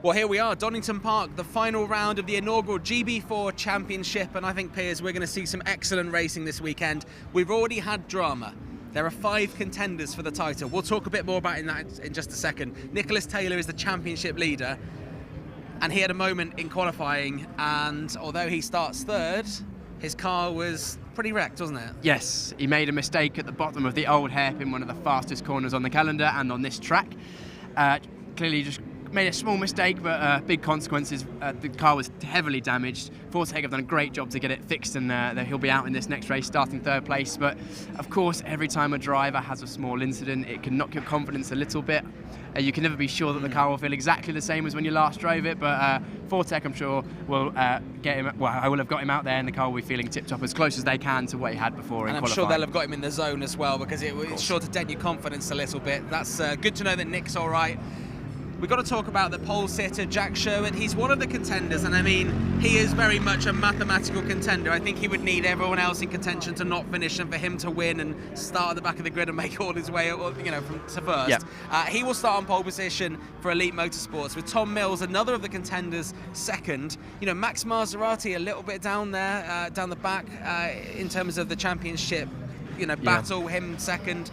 Well, here we are, Donington Park, the final round of the inaugural GB4 Championship, and I think, Piers, we're going to see some excellent racing this weekend. We've already had drama. There are 5 contenders for the title. We'll talk a bit more about that in just a second. Nicholas Taylor is the championship leader, and he had a moment in qualifying, and although he starts third, his car was pretty wrecked, wasn't it? Yes, he made a mistake at the bottom of the old hairpin, one of the fastest corners on the calendar and on this track. Clearly just made a small mistake, but big consequences. The car was heavily damaged. Fortec have done a great job to get it fixed, and he'll be out in this next race, starting third place. But of course, every time a driver has a small incident, it can knock your confidence a little bit. You can never be sure that the car will feel exactly the same as when you last drove it, but Fortec, I'm sure, will get him. Well, I will have got him out there, and the car will be feeling tip-top as close as they can to what he had before in qualifying. And I'm sure they'll have got him in the zone as well, because it's sure to dent your confidence a little bit. That's good to know that Nick's all right. We've got to talk about the pole sitter, Jack Sherwood. He's one of the contenders, and I mean, he is very much a mathematical contender. I think he would need everyone else in contention to not finish and for him to win and start at the back of the grid and make all his way, to first. Yep. He will start on pole position for Elite Motorsports, with Tom Mills, another of the contenders, second. Max Maserati a little bit down there, down the back, in terms of the championship, battle, him second,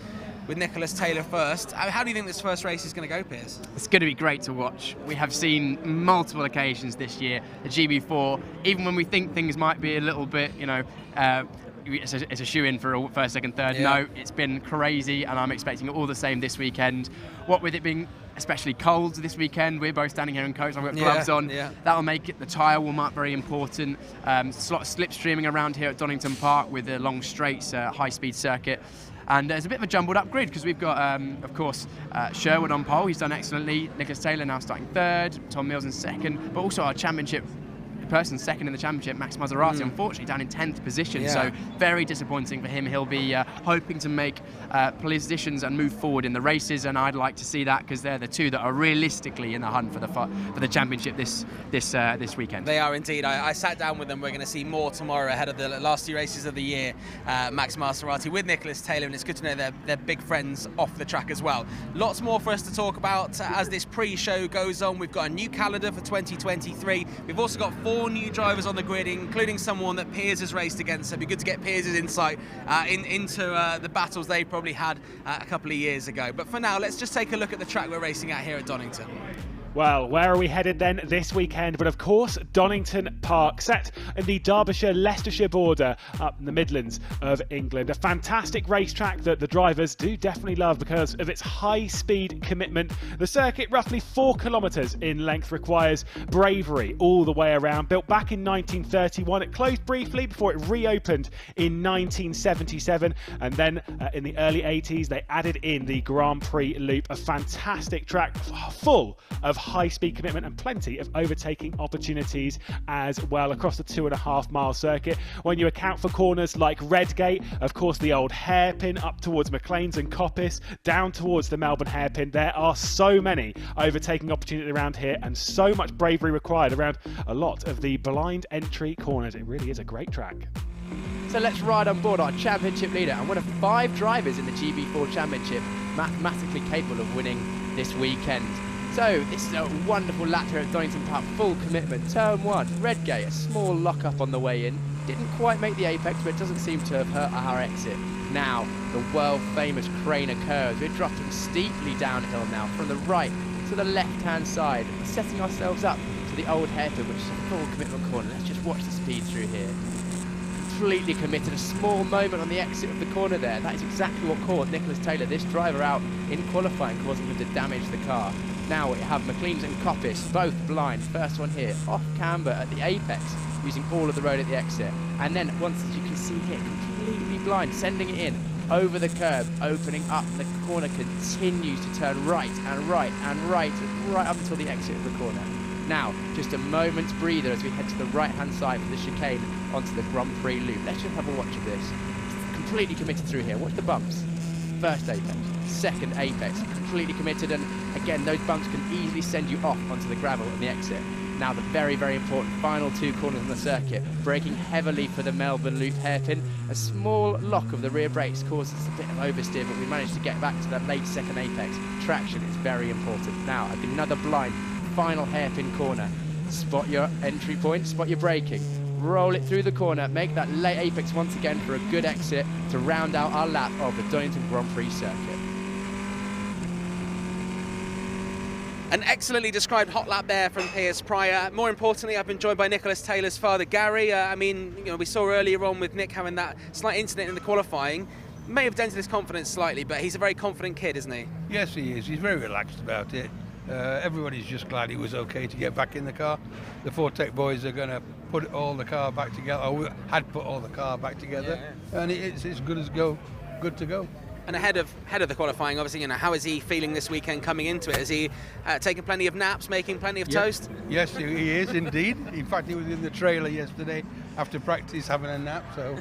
with Nicholas Taylor first. How do you think this first race is going to go, Piers? It's going to be great to watch. We have seen multiple occasions this year, the GB4, even when we think things might be a little bit, it's a shoe-in for a first, second, third. Yeah. No, it's been crazy, and I'm expecting all the same this weekend. What with it being especially cold this weekend, we're both standing here in coats, I've got gloves on. Yeah. That'll make it, the tyre warm up very important. Slipstreaming around here at Donington Park with the long straights, high-speed circuit. And there's a bit of a jumbled up grid because we've got, of course, Sherwood on pole. He's done excellently. Nicholas Taylor now starting third. Tom Mills in second. But also our championship person second in the championship, Max Maserati, unfortunately down in 10th position. Yeah. So very disappointing for him. He'll be hoping to make positions and move forward in the races, and I'd like to see that because they're the two that are realistically in the hunt for the championship this weekend. They are indeed. I sat down with them. We're going to see more tomorrow ahead of the last 2 races of the year. Max Maserati with Nicholas Taylor, and it's good to know they're big friends off the track as well. Lots more for us to talk about as this pre-show goes on. We've got a new calendar for 2023. We've also got 4 new drivers on the grid, including someone that Piers has raced against. So it'd be good to get Piers' insight into the battles they probably had a couple of years ago. But for now, let's just take a look at the track we're racing at here at Donington. Well, where are we headed then this weekend? But of course, Donington Park, set in the Derbyshire-Leicestershire border up in the Midlands of England. A fantastic racetrack that the drivers do definitely love because of its high-speed commitment. The circuit, roughly 4 kilometres in length, requires bravery all the way around. Built back in 1931, it closed briefly before it reopened in 1977. And then in the early 80s, they added in the Grand Prix Loop, a fantastic track full of high-speed commitment and plenty of overtaking opportunities as well across the 2.5-mile circuit. When you account for corners like Redgate, of course the old hairpin up towards McLean's and Coppice, down towards the Melbourne hairpin, there are so many overtaking opportunities around here and so much bravery required around a lot of the blind entry corners. It really is a great track. So let's ride on board our championship leader and one of 5 drivers in the GB4 Championship mathematically capable of winning this weekend. So this is a wonderful lap here at Donington Park, full commitment. Turn 1, Redgate, a small lock-up on the way in. Didn't quite make the apex, but it doesn't seem to have hurt our exit. Now, the world-famous crane occurs. We're dropping steeply downhill now from the right to the left-hand side, setting ourselves up to the old hairpin, which is a full commitment corner. Let's just watch the speed through here. Completely committed, a small moment on the exit of the corner there. That is exactly what caught Nicholas Taylor, this driver, out in qualifying, causing him to damage the car. Now we have McLean's and Coppice, both blind. First one here, off camber at the apex, using all of the road at the exit. And then once, as you can see here, completely blind, sending it in over the curb, opening up. The corner continues to turn right and right and right, right up until the exit of the corner. Now, just a moment's breather as we head to the right-hand side for the chicane onto the Grand Prix Loop. Let's just have a watch of this. Completely committed through here. Watch the bumps. First apex, second apex, completely committed, and again, those bumps can easily send you off onto the gravel at the exit. Now the very, very important final 2 corners on the circuit, braking heavily for the Melbourne Loop hairpin. A small lock of the rear brakes causes a bit of oversteer, but we managed to get back to that late second apex. Traction is very important. Now, another blind final hairpin corner. Spot your entry point, spot your braking, roll it through the corner, make that late apex once again for a good exit to round out our lap of the Donington Grand Prix circuit. An excellently described hot lap there from Piers Pryor. More importantly, I've been joined by Nicholas Taylor's father, Gary. I mean, you know, we saw earlier on with Nick having that slight incident in the qualifying. May have dented his confidence slightly, but he's a very confident kid, isn't he? Yes, he is. He's very relaxed about it. Everybody's just glad he was okay to get back in the car. The Fortec boys are going to put all the car back together, or had put all the car back together, and it's good to go. And ahead of the qualifying, obviously, you know, how is he feeling this weekend coming into it? Is he taking plenty of naps, making plenty of toast? Yes, he is indeed. In fact, he was in the trailer yesterday after practice having a nap. So,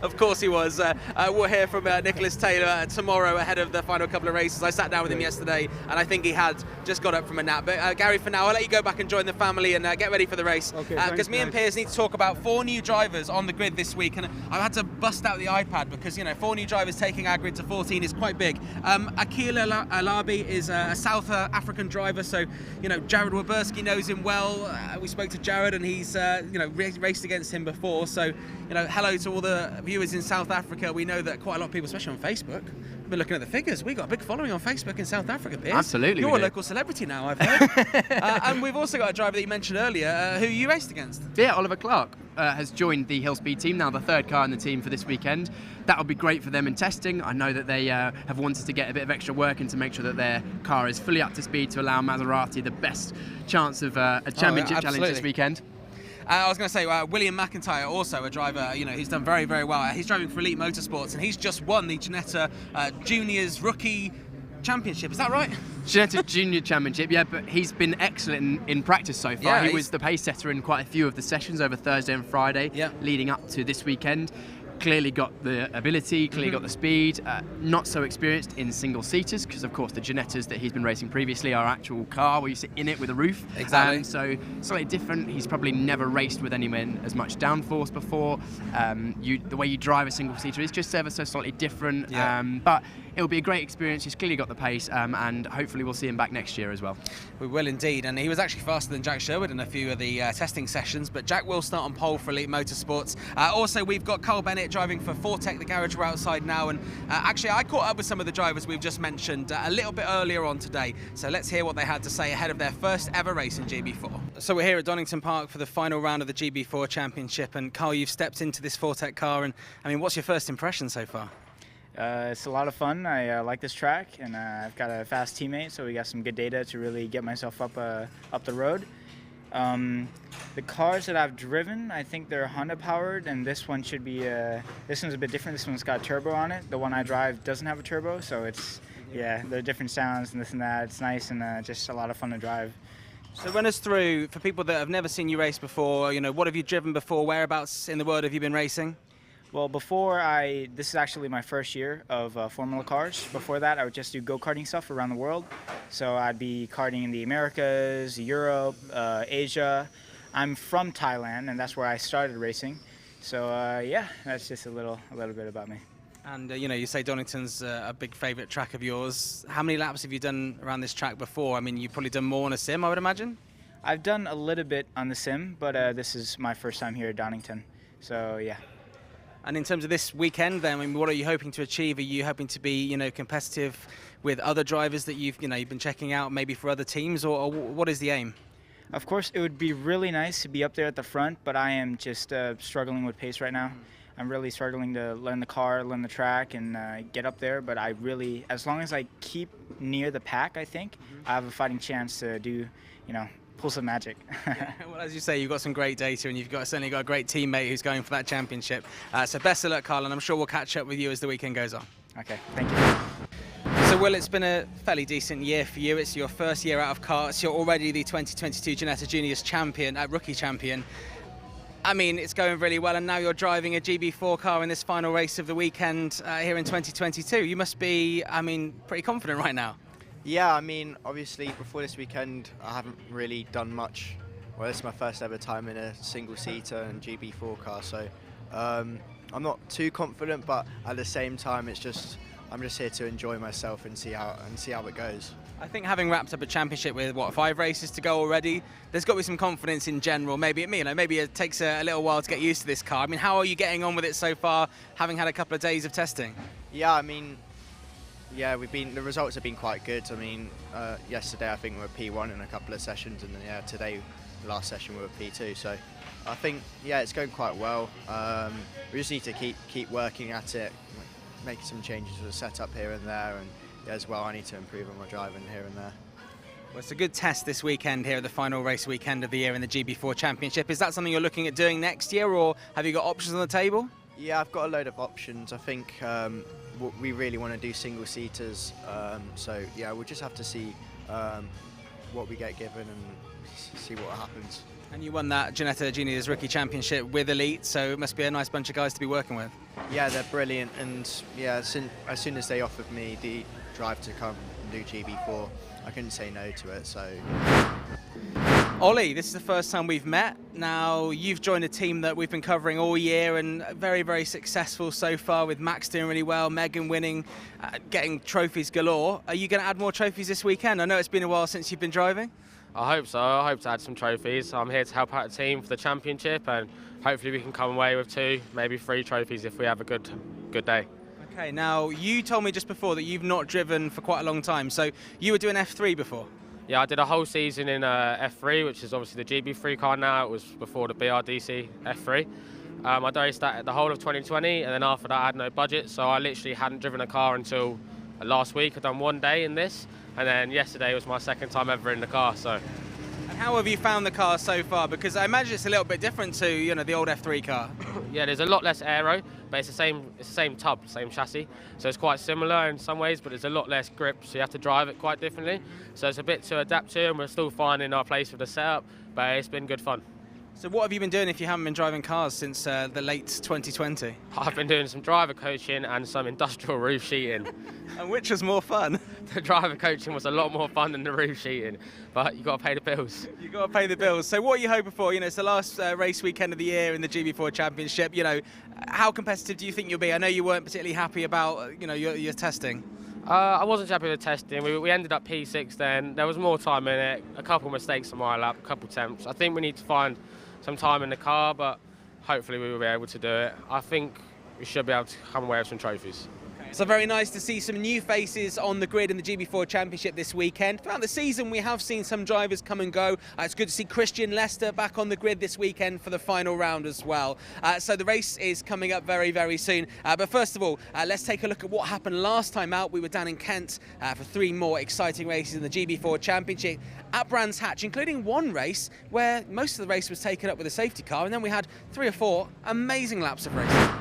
of course he was. We'll hear from Nicholas Taylor tomorrow ahead of the final couple of races. I sat down with him yesterday, and I think he had just got up from a nap. But Gary, for now, I'll let you go back and join the family and get ready for the race. Because me and Piers need to talk about 4 new drivers on the grid this week, and I've had to bust out the iPad because, you know, 4 new drivers taking our grid to 14 is quite big. Akil Alabi is a South African driver, so, you know, Jared Waberski knows him well. We spoke to Jared, and he's raced against him before, so, you know, hello to all the viewers in South Africa. We know that quite a lot of people, especially on Facebook, have been looking at the figures. We've got a big following on Facebook in South Africa, Piers. Absolutely. You're a local celebrity now, I've heard. And we've also got a driver that you mentioned earlier, who you raced against. Yeah, Oliver Clark has joined the Hill Speed team, now the 3rd car in the team for this weekend. That'll be great for them in testing. I know that they have wanted to get a bit of extra work in to make sure that their car is fully up to speed to allow Maserati the best chance of a championship challenge this weekend. I was going to say, William Mcintyre, also a driver, you know, he's done very, very well. He's driving for Elite Motorsports, and he's just won the Ginetta Juniors Rookie Championship. Is that right? Ginetta Junior Championship, yeah, but he's been excellent in practice so far. Yeah, he was the pace setter in quite a few of the sessions over Thursday and Friday, leading up to this weekend. Clearly got the ability, clearly got the speed, not so experienced in single-seaters, because of course the Ginettas that he's been racing previously are actual car where you sit in it with a roof. Exactly. So slightly different. He's probably never raced with anyone as much downforce before. The way you drive a single-seater is just ever so slightly different, but it'll be a great experience. He's clearly got the pace, and hopefully we'll see him back next year as well. We will indeed, and he was actually faster than Jack Sherwood in a few of the testing sessions, but Jack will start on pole for Elite Motorsports. Also, we've got Carl Bennett driving for Fortec, the garage we're outside now, and actually I caught up with some of the drivers we've just mentioned a little bit earlier on today, so let's hear what they had to say ahead of their first ever race in GB4. So we're here at Donington Park for the final round of the GB4 Championship, and Carl, you've stepped into this Fortec car, and I mean, what's your first impression so far? It's a lot of fun. I like this track, and I've got a fast teammate, so we got some good data to really get myself up the road. The cars that I've driven, I think they're Honda powered, and this one should be this one's a bit different. This one's got turbo on it. The one I drive doesn't have a turbo, so it's there are different sounds and this and that. It's nice and just a lot of fun to drive. So run us through, for people that have never seen you race before, you know, what have you driven before? Whereabouts in the world have you been racing? Well, this is actually my first year of Formula cars. Before that, I would just do go-karting stuff around the world. So I'd be karting in the Americas, Europe, Asia. I'm from Thailand, and that's where I started racing. So that's just a little bit about me. And you know, you say Donington's a big favourite track of yours. How many laps have you done around this track before? I mean, you've probably done more on a sim, I would imagine? I've done a little bit on the sim, but this is my first time here at Donington. So yeah. And in terms of this weekend, then, I mean, what are you hoping to achieve? Are you hoping to be, you know, competitive with other drivers that you've been checking out, maybe for other teams, or what is the aim? Of course, it would be really nice to be up there at the front, but I am just struggling with pace right now. I'm really struggling to learn the car, learn the track, and get up there. But as long as I keep near the pack, I think I have a fighting chance to do, pull some magic. Well, as you say, you've got some great data, and you've certainly got a great teammate who's going for that championship. So best of luck, Carl, and I'm sure we'll catch up with you as the weekend goes on. Okay, thank you. So, Will, it's been a fairly decent year for you. It's your first year out of karts. You're already the 2022 Ginetta Juniors champion, rookie champion. I mean, it's going really well, and now you're driving a GB4 car in this final race of the weekend here in 2022. You must be, pretty confident right now. Yeah, obviously before this weekend I haven't really done much. Well, this is my first ever time in a single-seater and GB4 car, so I'm not too confident, but at the same time it's just I'm just here to enjoy myself and see how it goes. I think having wrapped up a championship with what, 5 races to go already, there's got to be some confidence in general. Maybe it takes a little while to get used to this car. I mean, how are you getting on with it so far, having had a couple of days of testing? Yeah, I mean, yeah, the results have been quite good. I mean, yesterday I think we were P1 in a couple of sessions, and then today, last session we were P2. So I think it's going quite well. We just need to keep working at it, make some changes to the setup here and there, and as well I need to improve on my driving here and there. Well, it's a good test this weekend here at the final race weekend of the year in the GB4 Championship. Is that something you're looking at doing next year, or have you got options on the table? Yeah, I've got a load of options. I think we really want to do single-seaters, so yeah, we'll just have to see what we get given and see what happens. And you won that Ginetta Juniors Rookie Championship with Elite, so it must be a nice bunch of guys to be working with. Yeah, they're brilliant, and yeah, as soon as they offered me the drive to come and do GB4, I couldn't say no to it. So, Ollie, this is the first time we've met. Now, you've joined a team that we've been covering all year and very, very successful so far, with Max doing really well, Megan winning, getting trophies galore. Are you going to add more trophies this weekend? I know it's been a while since you've been driving. I hope so. I hope to add some trophies. I'm here to help out the team for the championship, and hopefully we can come away with 2, maybe 3 trophies if we have a good day. Okay, now you told me just before that you've not driven for quite a long time, so you were doing F3 before? Yeah, I did a whole season in F3, which is obviously the GB3 car now. It was before the BRDC F3. I raced that the whole of 2020, and then after that I had no budget, so I literally hadn't driven a car until last week. I'd done 1 day in this, and then yesterday was my second time ever in the car. So. And how have you found the car so far? Because I imagine it's a little bit different to the old F3 car. Yeah, there's a lot less aero, but it's the same tub, same chassis. So it's quite similar in some ways, but there's a lot less grip, so you have to drive it quite differently. So it's a bit to adapt to, and we're still finding our place with the setup, but it's been good fun. So what have you been doing if you haven't been driving cars since the late 2020? I've been doing some driver coaching and some industrial roof sheeting. And which was more fun? The driver coaching was a lot more fun than the roof sheeting, but you've got to pay the bills. You've got to pay the bills. So what are you hoping for? It's the last race weekend of the year in the GB4 Championship. How competitive do you think you'll be? I know you weren't particularly happy about your testing. I wasn't happy with the testing. We ended up P6 then. There was more time in it, a couple mistakes on my lap, a couple temps. I think we need to find some time in the car, but hopefully we will be able to do it. I think we should be able to come away with some trophies. So very nice to see some new faces on the grid in the GB4 Championship this weekend. Throughout the season, we have seen some drivers come and go. It's good to see Christian Lester back on the grid this weekend for the final round as well. So the race is coming up very, very soon. But first of all, let's take a look at what happened last time out. We were down in Kent for 3 more exciting races in the GB4 Championship at Brands Hatch, including 1 race where most of the race was taken up with a safety car, and then we had 3 or 4 amazing laps of racing.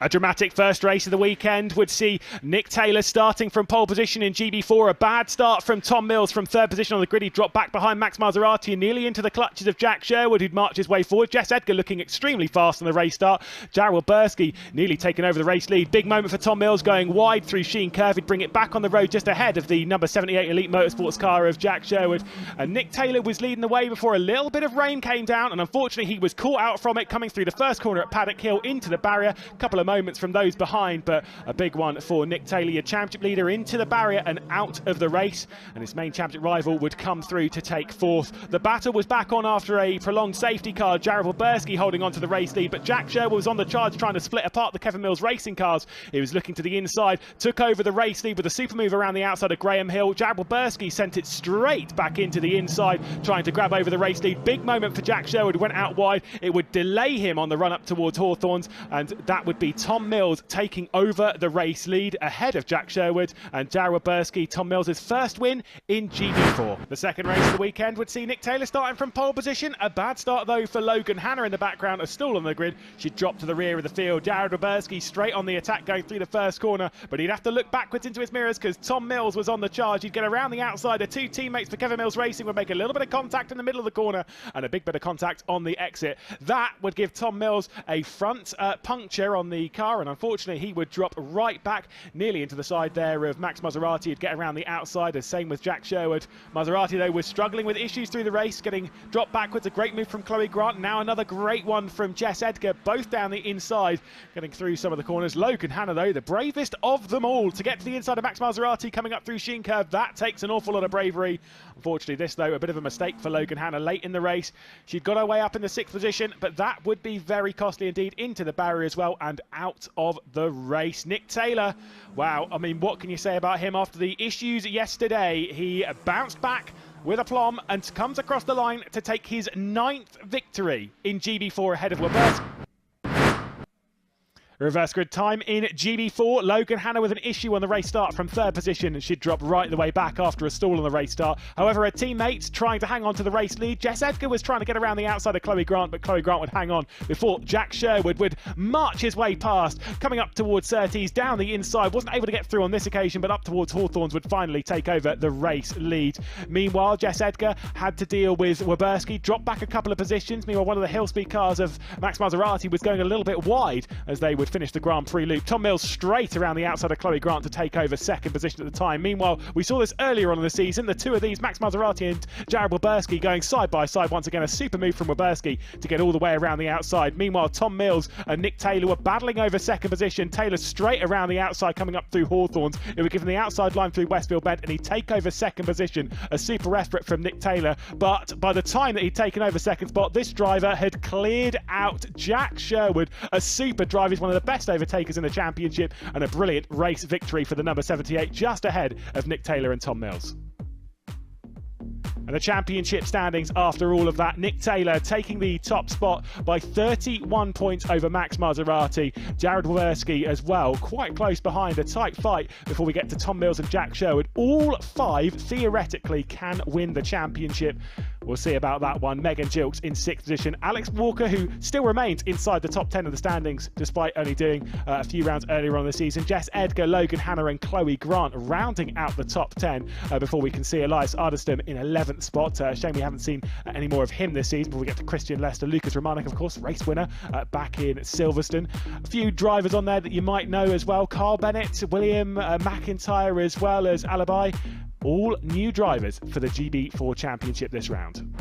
A dramatic first race of the weekend would see Nick Taylor starting from pole position in GB4. A bad start from Tom Mills from 3rd position on the grid. He dropped back behind Max Maserati and nearly into the clutches of Jack Sherwood, who'd marched his way forward. Jess Edgar looking extremely fast on the race start. Jarrell Bursky nearly taken over the race lead. Big moment for Tom Mills, going wide through Sheen Curve. He'd bring it back on the road just ahead of the number 78 Elite Motorsports car of Jack Sherwood. And Nick Taylor was leading the way before a little bit of rain came down, and unfortunately he was caught out from it coming through the first corner at Paddock Hill into the barrier. A couple of moments from those behind, but a big one for Nick Taylor, your championship leader, into the barrier and out of the race, and his main championship rival would come through to take 4th. The battle was back on after a prolonged safety car. Jarrell Bursky holding on to the race lead, but Jack Sherwood was on the charge trying to split apart the Kevin Mills racing cars. He was looking to the inside, took over the race lead with a super move around the outside of Graham Hill. Jarrell Bursky sent it straight back into the inside, trying to grab over the race lead. Big moment for Jack Sherwood, went out wide. It would delay him on the run up towards Hawthorns, and that would be Tom Mills taking over the race lead ahead of Jack Sherwood and Jarrell Bursky. Tom Mills' first win in GB4. The second race of the weekend would see Nick Taylor starting from pole position. A bad start though for Logan Hannah in the background, a stall on the grid. She dropped to the rear of the field. Jarrell Bursky straight on the attack going through the first corner, but he'd have to look backwards into his mirrors because Tom Mills was on the charge. He'd get around the outside. The 2 teammates for Kevin Mills Racing would make a little bit of contact in the middle of the corner and a big bit of contact on the exit. That would give Tom Mills a front puncture on the the car, and unfortunately he would drop right back nearly into the side there of Max Maserati. He'd get around the outside, as same with Jack Sherwood. Maserati, though, was struggling with issues through the race, getting dropped backwards. A great move from Chloe Grant. Now another great one from Jess Edgar, both down the inside, getting through some of the corners. Logan Hannah, though, the bravest of them all to get to the inside of Max Maserati, coming up through Sheen Curve. That takes an awful lot of bravery. Unfortunately, this, though, a bit of a mistake for Logan Hannah late in the race. She'd got her way up in the 6th position, but that would be very costly indeed, into the barrier as well and out of the race. Nick Taylor, wow, I mean, what can you say about him after the issues yesterday? He bounced back with aplomb and comes across the line to take his 9th victory in GB4 ahead of Weberski. Reverse grid time in GB4. Logan Hannah with an issue on the race start from 3rd position, and she'd drop right the way back after a stall on the race start. However, her teammates trying to hang on to the race lead. Jess Edgar was trying to get around the outside of Chloe Grant, but Chloe Grant would hang on before Jack Sherwood would march his way past, coming up towards Surtees down the inside. Wasn't able to get through on this occasion, but up towards Hawthorns would finally take over the race lead. Meanwhile, Jess Edgar had to deal with Weberski, dropped back a couple of positions. Meanwhile, one of the hill speed cars of Max Maserati was going a little bit wide as they would finish the Grand Prix loop. Tom Mills straight around the outside of Chloe Grant to take over 2nd position at the time. Meanwhile, we saw this earlier on in the season, the two of these, Max Maserati and Jared Weberski, going side by side. Once again, a super move from Weberski to get all the way around the outside. Meanwhile, Tom Mills and Nick Taylor were battling over 2nd position. Taylor straight around the outside, coming up through Hawthorns. It would give him the outside line through Westfield Bend, and he'd take over 2nd position. A super effort from Nick Taylor, but by the time that he'd taken over 2nd spot, this driver had cleared out Jack Sherwood. A super drive. He's one of the best overtakers in the championship, and a brilliant race victory for the number 78, just ahead of Nick Taylor and Tom Mills. And the championship standings after all of that, Nick Taylor taking the top spot by 31 points over Max Maserati. Jared Weberski as well, quite close behind, a tight fight before we get to Tom Mills and Jack Sherwood. All 5 theoretically can win the championship. We'll see about that one. Megan Gilks in 6th position. Alex Walker, who still remains inside the top 10 of the standings, despite only doing a few rounds earlier on in the season. Jess Edgar, Logan Hannah and Chloe Grant rounding out the top 10 before we can see Elias Ardestam in 11th spot. Shame we haven't seen any more of him this season before we get to Christian Lester. Lucas Romanek, of course, race winner back in Silverstone. A few drivers on there that you might know as well. Carl Bennett, William Mcintyre, as well as Alibi. All new drivers for the GB4 Championship this round.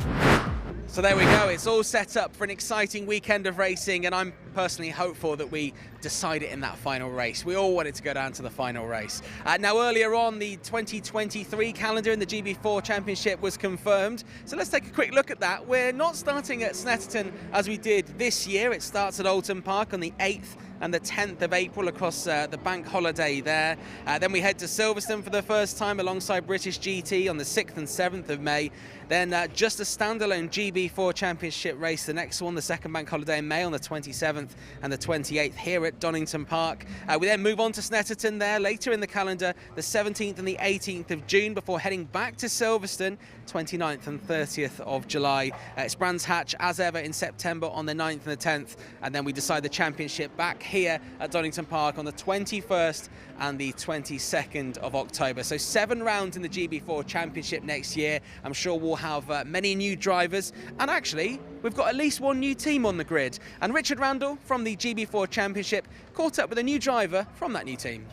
So there we go, it's all set up for an exciting weekend of racing, and I'm personally hopeful that we decide it in that final race. We all wanted to go down to the final race. Now earlier on, the 2023 calendar in the GB4 Championship was confirmed, so let's take a quick look at that. We're not starting at Snetterton as we did this year. It starts at Oulton Park on the 8th and the 10th of April across the bank holiday there. Then we head to Silverstone for the first time alongside British GT on the 6th and 7th of May. Then just a standalone GB4 Championship race, the next one, the second bank holiday in May on the 27th and the 28th here at Donington Park. We then move on to Snetterton there later in the calendar, the 17th and the 18th of June, before heading back to Silverstone, 29th and 30th of July. It's Brands Hatch as ever in September on the 9th and the 10th, and then we decide the championship back here at Donington Park on the 21st and the 22nd of October. So 7 rounds in the GB4 Championship next year. I'm sure we'll have many new drivers, and actually we've got at least one new team on the grid. And Richard Randall from the GB4 Championship caught up with a new driver from that new team.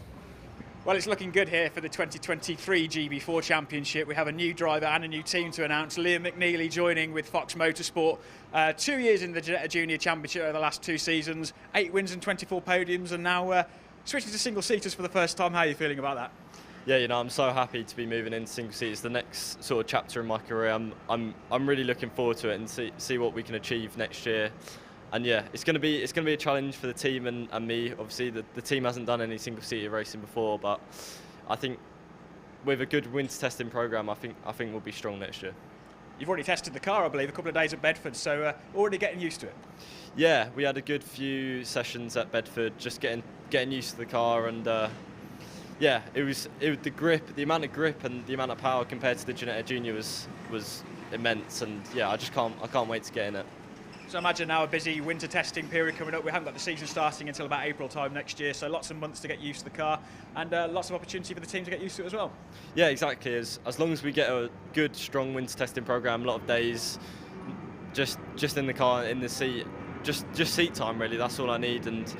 Well, it's looking good here for the 2023 GB4 Championship. We have a new driver and a new team to announce. Liam McNeely joining with Fox Motorsport. 2 years in the Junior Championship over the last 2 seasons, 8 wins and 24 podiums, and now switching to single-seaters for the first time. How are you feeling about that? Yeah, you know, I'm so happy to be moving into single seaters. The next sort of chapter in my career. I'm really looking forward to it and see what we can achieve next year. And yeah, it's going to be a challenge for the team and me. Obviously, the team hasn't done any single-seater racing before, but I think with a good winter testing program, I think we'll be strong next year. You've already tested the car, I believe, a couple of days at Bedford, so already getting used to it. Yeah, we had a good few sessions at Bedford, just getting used to the car, and yeah, it was the grip, the amount of grip and the amount of power compared to the Ginetta Junior was immense, and yeah, I can't wait to get in it. So I imagine now a busy winter testing period coming up. We haven't got the season starting until about April time next year, so lots of months to get used to the car, and lots of opportunity for the team to get used to it as well. Yeah, exactly. As long as we get a good, strong winter testing program, a lot of days, just in the car, in the seat, just seat time really. That's all I need, and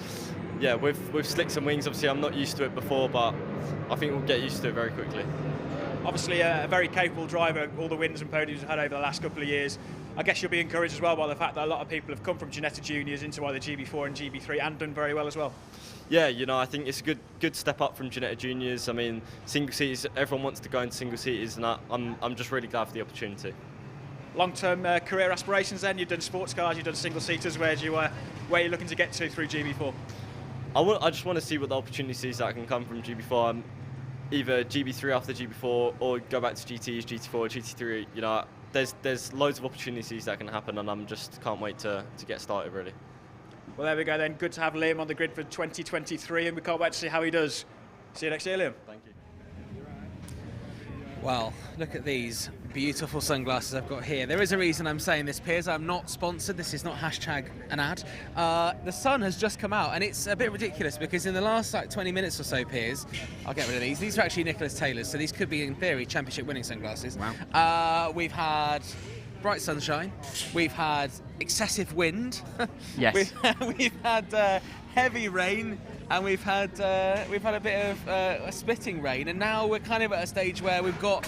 yeah, with slicks and wings, obviously I'm not used to it before, but I think we'll get used to it very quickly. Obviously a very capable driver, all the wins and podiums we've had over the last couple of years. I guess you'll be encouraged as well by the fact that a lot of people have come from Ginetta Juniors into either GB4 and GB3 and done very well as well. Yeah, you know, I think it's a good step up from Ginetta Juniors. I mean, single seaters, everyone wants to go into single seaters, and I'm just really glad for the opportunity. Long-term career aspirations then? You've done sports cars, you've done single seaters. Where are you looking to get to through GB4? I just want to see what the opportunities that can come from GB4. Either GB3 after GB4 or go back to GTs, GT4, GT3. You know, there's loads of opportunities that can happen, and I'm just can't wait to get started really. Well, there we go then. Good to have Liam on the grid for 2023, and we can't wait to see how he does. See you next year, Liam. Thank you. Well, look at these beautiful sunglasses I've got here. There is a reason I'm saying this, Piers. I'm not sponsored. This is not hashtag an ad. The sun has just come out, and it's a bit ridiculous because in the last 20 minutes or so, Piers, I'll get rid of these. These are actually Nicholas Taylor's, so these could be, in theory, championship winning sunglasses. Wow. We've had bright sunshine. We've had excessive wind. Yes. We've had heavy rain. And we've had a bit of a splitting rain, and now we're kind of at a stage where we've got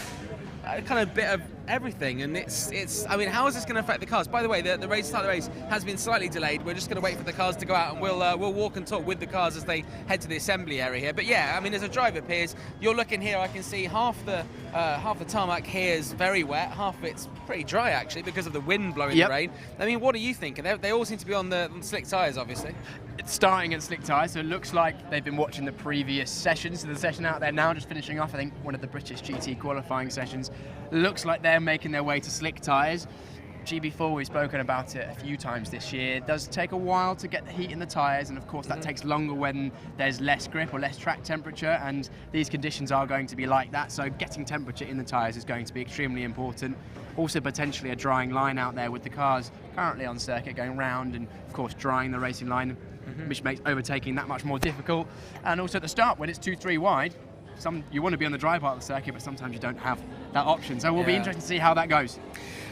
a kind of bit of everything, and it's. I mean, how is this going to affect the cars? By the way, the start of the race has been slightly delayed. We're just going to wait for the cars to go out, and we'll walk and talk with the cars as they head to the assembly area here. But yeah, I mean, as a driver, Piers, you're looking here. I can see half the tarmac here is very wet, half of it's pretty dry actually because of the wind blowing the rain. I mean, what are you thinking? They all seem to be on the slick tyres, obviously. It's starting at slick tyres, so it looks like they've been watching the previous sessions. So the session out there now, just finishing off, I think, one of the British GT qualifying sessions. Looks like they're making their way to slick tyres. GB4, we've spoken about it a few times this year. It does take a while to get the heat in the tyres, and of course that takes longer when there's less grip or less track temperature, and these conditions are going to be like that, so getting temperature in the tyres is going to be extremely important. Also potentially a drying line out there with the cars currently on circuit going round, and of course drying the racing line, which makes overtaking that much more difficult. And also at the start, when it's 2-3 wide, you want to be on the dry part of the circuit, but sometimes you don't have that option. So we'll be interested to see how that goes.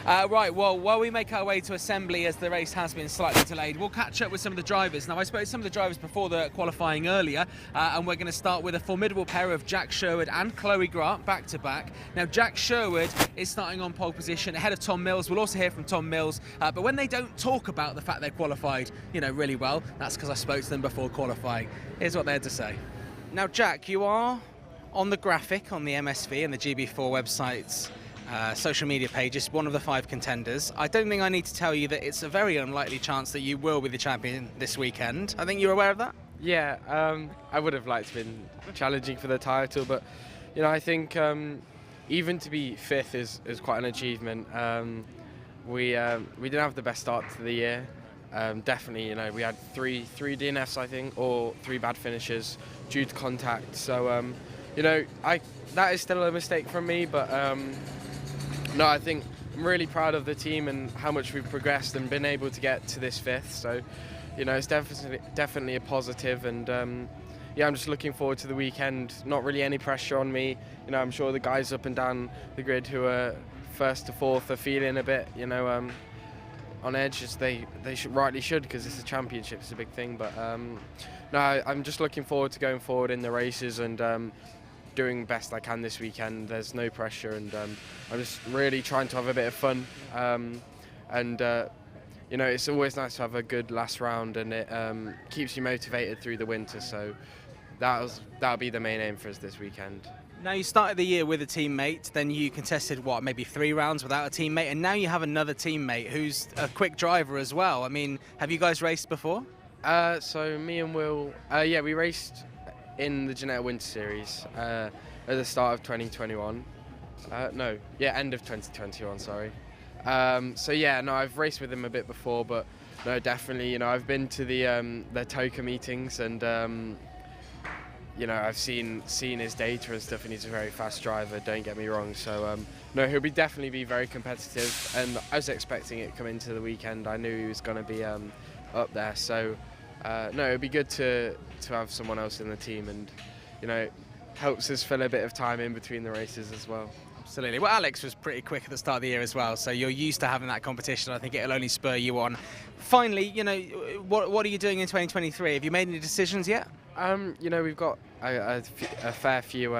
Right, well, while we make our way to assembly as the race has been slightly delayed, we'll catch up with some of the drivers. Now, I spoke to some of the drivers before the qualifying earlier, and we're going to start with a formidable pair of Jack Sherwood and Chloe Grant back-to-back. Now, Jack Sherwood is starting on pole position ahead of Tom Mills. We'll also hear from Tom Mills, but when they don't talk about the fact they qualified, really well, that's because I spoke to them before qualifying. Here's what they had to say. Now, Jack, you are on the graphic on the MSV and the GB4 website's social media pages, one of the 5 contenders. I don't think I need to tell you that it's a very unlikely chance that you will be the champion this weekend. I think you're aware of that? Yeah, I would have liked to have been challenging for the title, but I think even to be 5th is quite an achievement. We didn't have the best start to the year. Definitely, we had three DNFs, I think, or 3 bad finishes due to contact. So, that is still a mistake from me, but no, I think I'm really proud of the team and how much we've progressed and been able to get to this 5th. So, it's definitely a positive, and I'm just looking forward to the weekend. Not really any pressure on me. I'm sure the guys up and down the grid who are 1st to 4th are feeling a bit, on edge, as they rightly should, because it's a championship, it's a big thing. But no, I'm just looking forward to going forward in the races and doing the best I can this weekend. There's no pressure, and I'm just really trying to have a bit of fun. It's always nice to have a good last round, and it keeps you motivated through the winter. So that'll be the main aim for us this weekend. Now, you started the year with a teammate, then you contested, maybe 3 rounds without a teammate, and now you have another teammate who's a quick driver as well. I mean, have you guys raced before? So me and Will, we raced in the Ginetta Winter Series at the start of 2021. End of 2021, sorry. I've raced with him a bit before, but no, definitely, I've been to the TOCA meetings, and I've seen his data and stuff, and he's a very fast driver, don't get me wrong. So he'll definitely be very competitive, and I was expecting it coming into the weekend. I knew he was going to be up there. So it'd be good to have someone else in the team, and helps us fill a bit of time in between the races as well. Absolutely. Well, Alex was pretty quick at the start of the year as well, so you're used to having that competition. I think it'll only spur you on. Finally, you know, what are you doing in 2023? Have you made any decisions yet? You know, we've got a fair few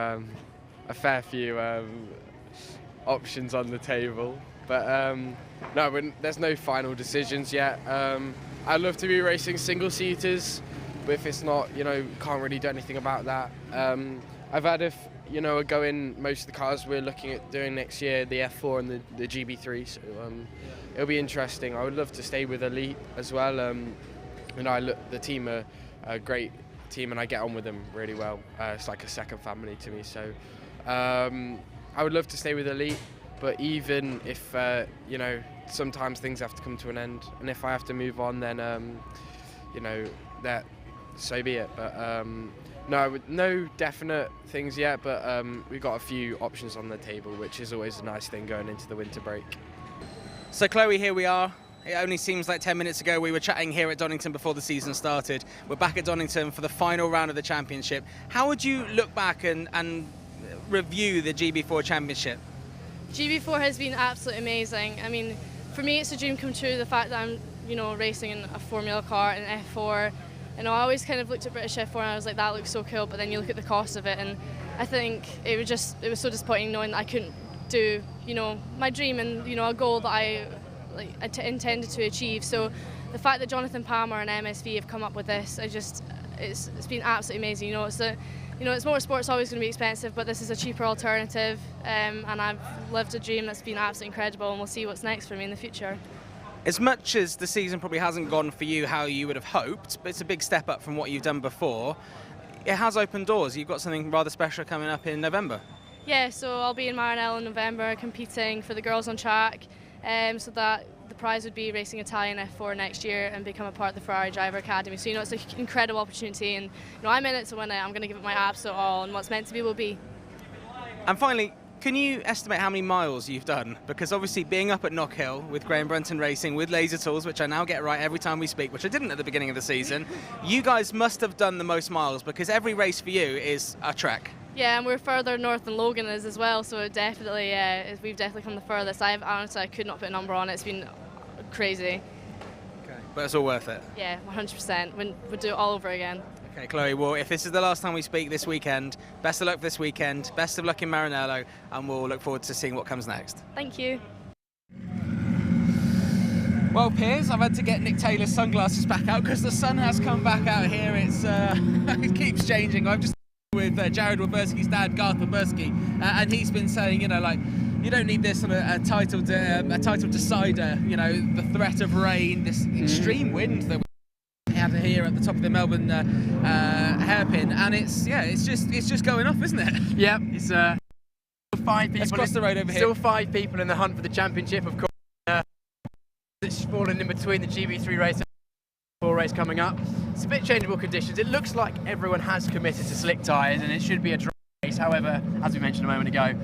options on the table, but no, there's no final decisions yet. I'd love to be racing single-seaters, but if it's not, you know, can't really do anything about that. I've had a go in most of the cars we're looking at doing next year, the F4 and the GB3, so it'll be interesting. I would love to stay with Elite as well. The team are a great team and I get on with them really well. It's like a second family to me, so I would love to stay with Elite, but even if, you know, sometimes things have to come to an end, and if I have to move on, then, you know, that so be it. But no definite things yet, but we've got a few options on the table, which is always a nice thing going into the winter break. So Chloe, here we are. It only seems like 10 minutes ago we were chatting here at Donington before the season started. We're back at Donington for the final round of the championship. How would you look back and review the GB4 Championship? GB4 has been absolutely amazing. I mean, for me it's a dream come true, the fact that I'm, you know, racing in a Formula car in F4. You know, I always kind of looked at British F4 and I was like, that looks so cool, but then you look at the cost of it, and I think it was so disappointing knowing that I couldn't do, you know, my dream and, you know, a goal that I intended to achieve. So the fact that Jonathan Palmer and MSV have come up with this, it's been absolutely amazing. You know, motorsport's always going to be expensive, but this is a cheaper alternative, and I've lived a dream that's been absolutely incredible, and we'll see what's next for me in the future. As much as the season probably hasn't gone for you how you would have hoped, but it's a big step up from what you've done before, it has opened doors. You've got something rather special coming up in November. Yeah, so I'll be in Maranello in November competing for the girls on track, so that the prize would be racing Italian F4 next year and become a part of the Ferrari Driver Academy. So, you know, it's an incredible opportunity, and, you know, I'm in it to win it. I'm going to give it my absolute all, and what's meant to be will be. And finally, can you estimate how many miles you've done? Because obviously being up at Knockhill with Graham Brunton Racing, with Laser Tools, which I now get right every time we speak, which I didn't at the beginning of the season, you guys must have done the most miles, because every race for you is a trek. Yeah, and we're further north than Logan is as well, so definitely, we've definitely come the furthest. Honestly, I could not put a number on it. It's been crazy. Okay, but it's all worth it. Yeah, 100%. We'd do it all over again. Okay, Chloe, well, if this is the last time we speak this weekend, best of luck this weekend, best of luck in Maranello, and we'll look forward to seeing what comes next. Thank you. Well, Piers, I've had to get Nick Taylor's sunglasses back out because the sun has come back out here. It's it keeps changing. I've just with Jared Waberski's dad, Garth Waberski, and he's been saying, you know, like, you don't need this on a titled decider, you know, the threat of rain, this extreme wind that we had here at the top of the Melbourne hairpin, and it's just going off, isn't it? Yep, it's still 5 people. Let's cross the road over here. Still 5 people in the hunt for the championship, of course. It's fallen in between the GB3 race and the 4 race coming up. It's a bit changeable conditions. It looks like everyone has committed to slick tyres, and it should be a dry race. However, as we mentioned a moment ago,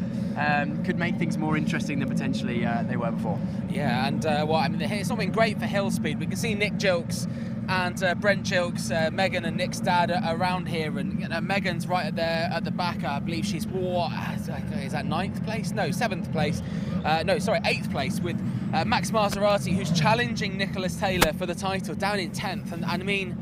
could make things more interesting than potentially they were before. Yeah, and I mean, it's not been great for hill speed. We can see Nick Jilks and Brent Jilks, Megan and Nick's dad are around here, and, you know, Megan's right at the back. I believe she's is that 9th place? No, 7th place. No, sorry, 8th place with Max Maserati, who's challenging Nicholas Taylor for the title, down in 10th. And I mean,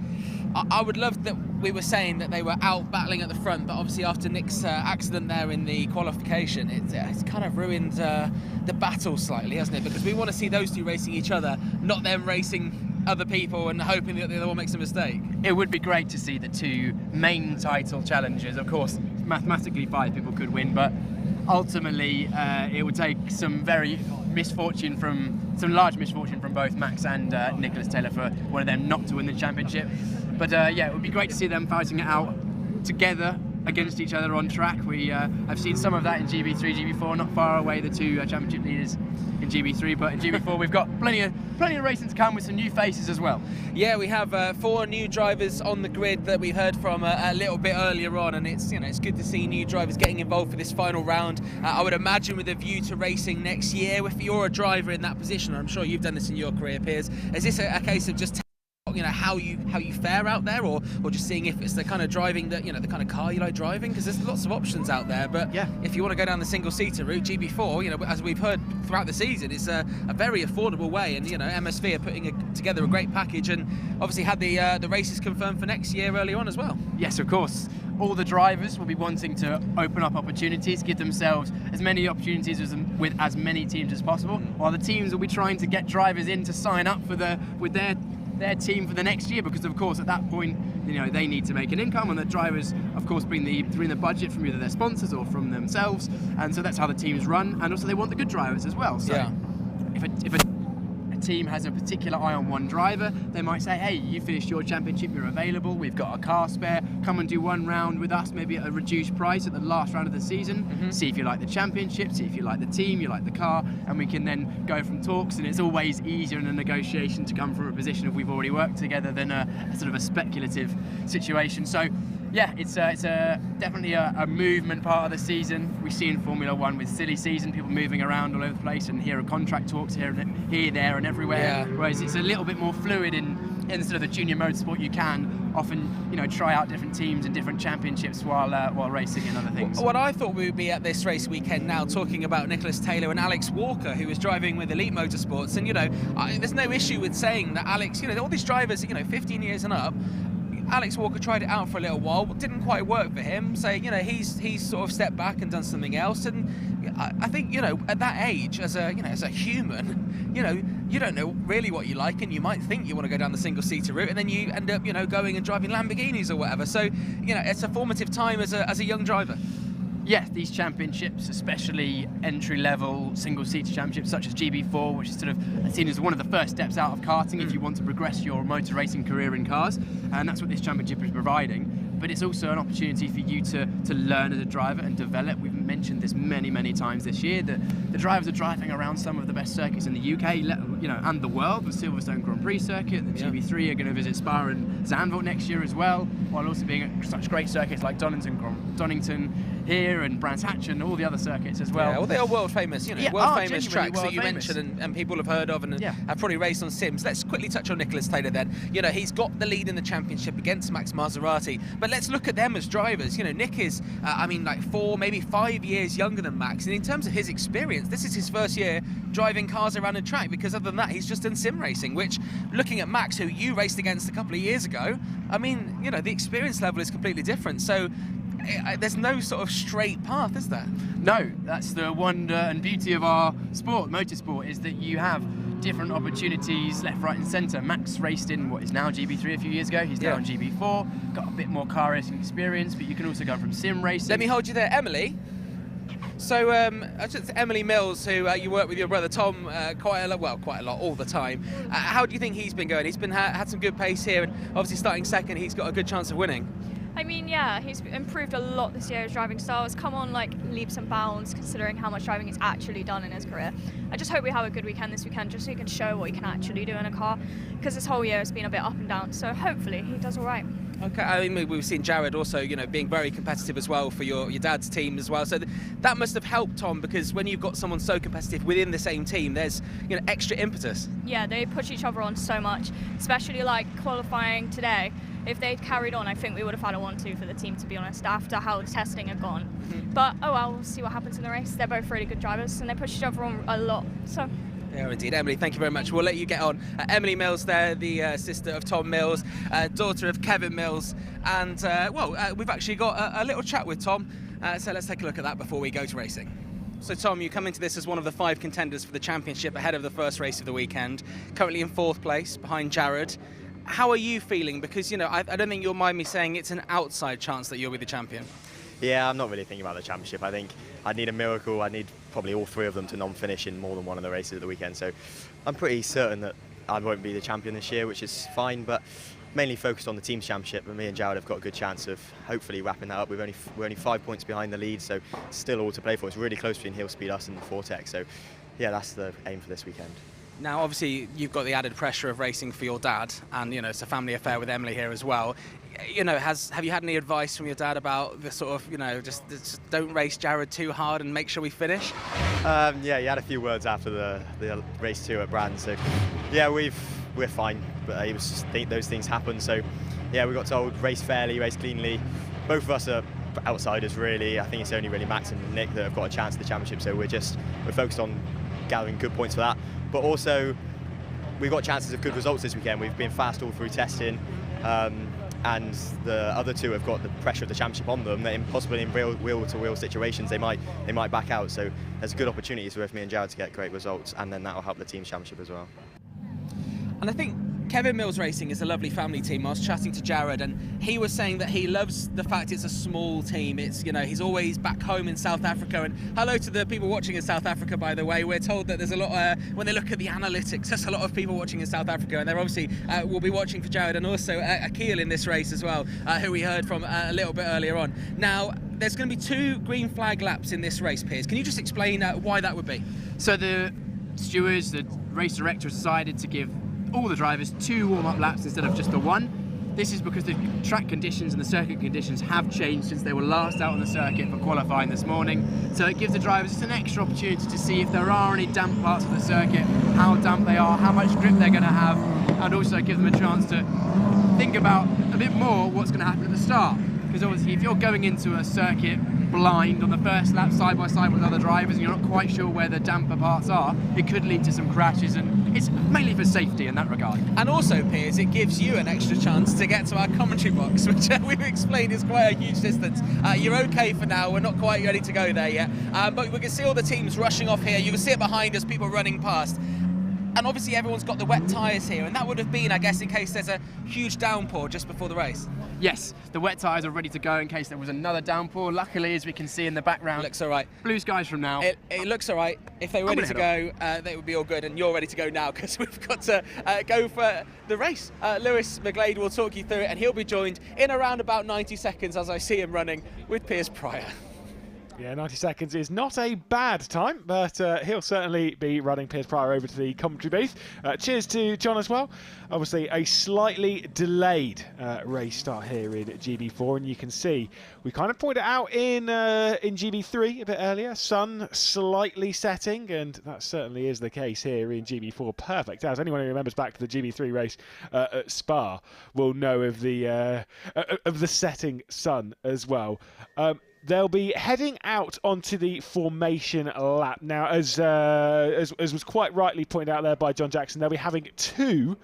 I would love that we were saying that they were out battling at the front, but obviously after Nick's accident there in the qualification, it's kind of ruined the battle slightly, hasn't it? Because we want to see those two racing each other, not them racing other people and hoping that the other one makes a mistake. It would be great to see the 2 main title challengers. Of course, mathematically 5 people could win, but ultimately it would take some large misfortune from both Max and Nicholas Taylor for one of them not to win the championship. But yeah, it would be great to see them fighting it out together against each other on track. I've seen some of that in GB3, GB4, not far away, the 2 championship leaders in GB3, but in GB4 we've got plenty of racing to come with some new faces as well. Yeah, we have 4 new drivers on the grid that we heard from a little bit earlier on, and it's good to see new drivers getting involved for this final round. I would imagine with a view to racing next year. If you're a driver in that position, I'm sure you've done this in your career, Piers, is this a case of just you know, how you fare out there, or just seeing if it's the kind of driving that, you know, the kind of car you like driving? Because there's lots of options out there, but yeah, if you want to go down the single-seater route, GB4, you know, as we've heard throughout the season, it's a very affordable way, and you know, MSV are putting together a great package, and obviously had the races confirmed for next year early on as well. Yes, of course. All the drivers will be wanting to open up opportunities, give themselves as many opportunities with as many teams as possible, while the teams will be trying to get drivers in to sign up with their team for the next year, because of course at that point, you know, they need to make an income, and the drivers of course bring the budget from either their sponsors or from themselves, and so that's how the teams run. And also they want the good drivers as well. So yeah, if a team has a particular eye on one driver, they might say, hey, you finished your championship, you're available, we've got a car spare, come and do one round with us, maybe at a reduced price at the last round of the season, see if you like the championship, see if you like the team, you like the car, and we can then go from talks. And it's always easier in a negotiation to come from a position of we've already worked together than a sort of a speculative situation. So yeah, it's definitely a movement part of the season. We see in Formula One with silly season, people moving around all over the place, and here are contract talks here, there, and everywhere. Yeah. Whereas it's a little bit more fluid in sort of the junior motorsport. You can often, you know, try out different teams and different championships while racing and other things. What I thought we would be at this race weekend now, talking about Nicholas Taylor and Alex Walker, who was driving with Elite Motorsports, and you know, there's no issue with saying that Alex, you know, all these drivers, you know, 15 years and up. Alex Walker tried it out for a little while, but didn't quite work for him. So, you know, he's sort of stepped back and done something else. And I think, you know, at that age, as a human, you know, you don't know really what you like, and you might think you want to go down the single-seater route, and then you end up, you know, going and driving Lamborghinis or whatever. So, you know, it's a formative time as a young driver. Yeah, these championships, especially entry-level single-seater championships such as GB4, which is sort of seen as one of the first steps out of karting if you want to progress your motor racing career in cars, and that's what this championship is providing. But it's also an opportunity for you to learn as a driver and develop. We've mentioned this many times this year, that the drivers are driving around some of the best circuits in the UK, you know, and the world, with Silverstone Grand Prix circuit. The GB3 are going to visit Spa and Zandvoort next year as well, while also being at such great circuits like Donington here and Brands Hatch and all the other circuits as well. Yeah, well, they are world famous, you know, world famous tracks that you mentioned and people have heard of and have probably raced on sims. Let's quickly touch on Nicholas Taylor then. You know, he's got the lead in the championship against Max Maserati, but let's look at them as drivers. You know, Nick is, I mean, like 4, maybe 5 years younger than Max, and in terms of his experience, this is his first year driving cars around a track, because other than that, he's just done sim racing, which, looking at Max, who you raced against a couple of years ago, I mean, you know, the experience level is completely different. So there's no sort of straight path, is there? No, that's the wonder and beauty of our sport, motorsport, is that you have different opportunities left, right and centre. Max raced in what is now GB3 a few years ago. He's now in GB4, got a bit more car racing experience, but you can also go from sim racing. Let me hold you there, Emily. So, Emily Mills, who you work with your brother Tom quite a lot, all the time. How do you think he's been going? He's had some good pace here, and obviously starting second, he's got a good chance of winning. I mean, yeah, he's improved a lot this year. His driving style has come on like leaps and bounds, considering how much driving he's actually done in his career. I just hope we have a good weekend this weekend, just so he can show what he can actually do in a car, because this whole year has been a bit up and down. So hopefully he does all right. Okay, I mean, we've seen Jared also, you know, being very competitive as well for your dad's team as well. So that must have helped, Tom, because when you've got someone so competitive within the same team, there's, you know, extra impetus. Yeah, they push each other on so much, especially like qualifying today. If they'd carried on, I think we would have had a 1-2 for the team, to be honest, after how the testing had gone. But oh well, we'll see what happens in the race. They're both really good drivers, and they push each other on a lot. So. Yeah, indeed. Emily, thank you very much. We'll let you get on. Emily Mills there, the sister of Tom Mills, daughter of Kevin Mills. And, we've actually got a little chat with Tom. So let's take a look at that before we go to racing. So, Tom, you come into this as one of the 5 contenders for the championship ahead of the first race of the weekend. Currently in 4th place, behind Jared. How are you feeling? Because, you know, I don't think you'll mind me saying it's an outside chance that you'll be the champion. Yeah, I'm not really thinking about the championship. I think I'd need a miracle. I'd need probably all 3 of them to non-finish in more than one of the races at the weekend. So I'm pretty certain that I won't be the champion this year, which is fine, but mainly focused on the team's championship. And me and Jared have got a good chance of hopefully wrapping that up. We're only 5 points behind the lead, so still all to play for. It's really close between Hill Speed, us and Fortec. So yeah, that's the aim for this weekend. Now, obviously, you've got the added pressure of racing for your dad, and, you know, it's a family affair with Emily here as well. You know, have you had any advice from your dad about the sort of, you know, just don't race Jared too hard and make sure we finish? Yeah, he had a few words after the race 2 at Brands. So, yeah, we're fine. but it was just those things happen. So yeah, we got told race fairly, race cleanly. Both of us are outsiders really. I think it's only really Max and Nick that have got a chance at the championship, so we're focused on gathering good points for that. But also we've got chances of good results this weekend. We've been fast all through testing, and the other two have got the pressure of the championship on them. That possibly in wheel-to-wheel situations they might back out. So there's good opportunities for me and Jared to get great results, and then that will help the team championship as well. And I think Kevin Mills Racing is a lovely family team. I was chatting to Jared and he was saying that he loves the fact it's a small team. It's, you know, he's always back home in South Africa. And hello to the people watching in South Africa, by the way. We're told that there's a lot, when they look at the analytics, there's a lot of people watching in South Africa, and they're obviously will be watching for Jared, and also Akil in this race as well, who we heard from a little bit earlier on. Now, there's going to be 2 green flag laps in this race, Piers. Can you just explain why that would be? So the stewards, the race director, decided to give all the drivers 2 warm-up laps instead of just the 1. This is because the track conditions and the circuit conditions have changed since they were last out on the circuit for qualifying this morning. So it gives the drivers just an extra opportunity to see if there are any damp parts of the circuit, how damp they are, how much grip they're going to have, and also give them a chance to think about a bit more what's going to happen at the start. Because obviously if you're going into a circuit blind on the first lap side by side with other drivers and you're not quite sure where the damper parts are, it could lead to some crashes, and it's mainly for safety in that regard. And also, Piers, it gives you an extra chance to get to our commentary box, which we've explained is quite a huge distance. You're okay for now, we're not quite ready to go there yet, but we can see all the teams rushing off here. You can see it behind us, people running past. And obviously everyone's got the wet tyres here, and that would have been, I guess, in case there's a huge downpour just before the race. Yes, the wet tyres are ready to go in case there was another downpour. Luckily, as we can see in the background, it looks all right. Blue skies from now. It looks all right. If they were ready to go, they would be all good, and you're ready to go now because we've got to go for the race. Lewis McGlade will talk you through it, and he'll be joined in around about 90 seconds as I see him running with Piers Pryor. Yeah, 90 seconds is not a bad time, but he'll certainly be running Piers Pryor over to the commentary booth. Cheers to John as well. Obviously, a slightly delayed race start here in GB4, and you can see we kind of pointed out in GB3 a bit earlier. Sun slightly setting, and that certainly is the case here in GB4. Perfect. As anyone who remembers back to the GB3 race at Spa will know of the setting sun as well. They'll be heading out onto the formation lap. Now, as was quite rightly pointed out there by John Jackson, they'll be having 2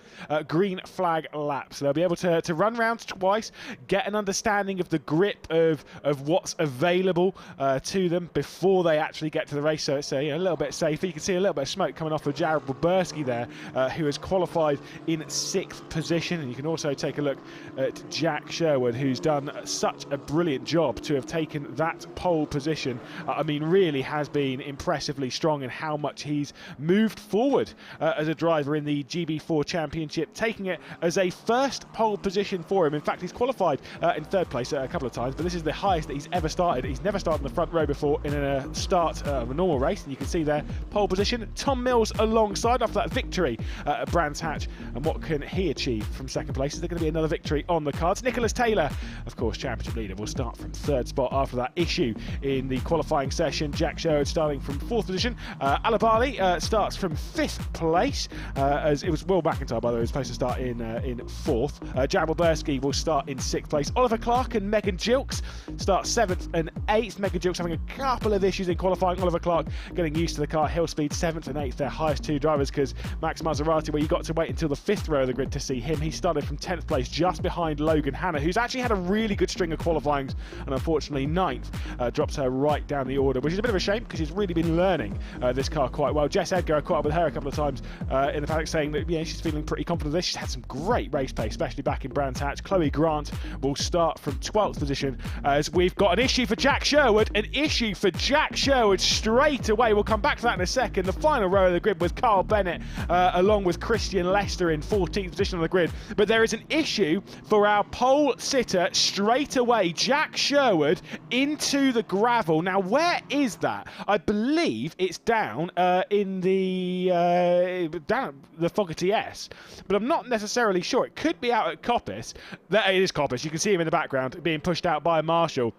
green flag laps. They'll be able to run round twice, get an understanding of the grip of what's available to them before they actually get to the race. So it's a little bit safer. You can see a little bit of smoke coming off of Jared Boberski there, who has qualified in 6th position. And you can also take a look at Jack Sherwood, who's done such a brilliant job to have taken that pole position. I mean, really has been impressively strong in how much he's moved forward as a driver in the GB4 Championship, taking it as a first pole position for him. In fact, he's qualified in 3rd place a couple of times, but this is the highest that he's ever started. He's never started in the front row before in a start of a normal race, and you can see there, pole position. Tom Mills alongside after that victory at Brands Hatch, and what can he achieve from 2nd place? Is there going to be another victory on the cards? Nicholas Taylor, of course, championship leader, will start from 3rd spot after that issue in the qualifying session. Jack Sherwood starting from 4th position. Alibali starts from 5th place, as it was Will McIntyre, by the way, was supposed to start in 4th. Jared Boberski will start in 6th place. Oliver Clark and Megan Gilks start 7th and 8th. Megan Gilks having a couple of issues in qualifying. Oliver Clark getting used to the car. Hill speed 7th and 8th, their highest 2 drivers, because Max Maserati, where you got to wait until the 5th row of the grid to see him, he started from 10th place, just behind Logan Hanna, who's actually had a really good string of qualifyings, and unfortunately 9th drops her right down the order, which is a bit of a shame because she's really been learning this car quite well. Jess Edgar, I caught up with her a couple of times in the paddock, saying that she's feeling pretty confident of this. She's had some great race pace, especially back in Brands Hatch. Chloe Grant will start from 12th position, as we've got an issue for Jack Sherwood. An issue for Jack Sherwood straight away. We'll come back to that in a second. The final row of the grid with Carl Bennett along with Christian Lester in 14th position on the grid. But there is an issue for our pole sitter straight away. Jack Sherwood into the gravel. Now, where is that? I believe it's down in the Fogarty S, but I'm not necessarily sure. It could be out at Coppice. It is Coppice. You can see him in the background being pushed out by Marshall.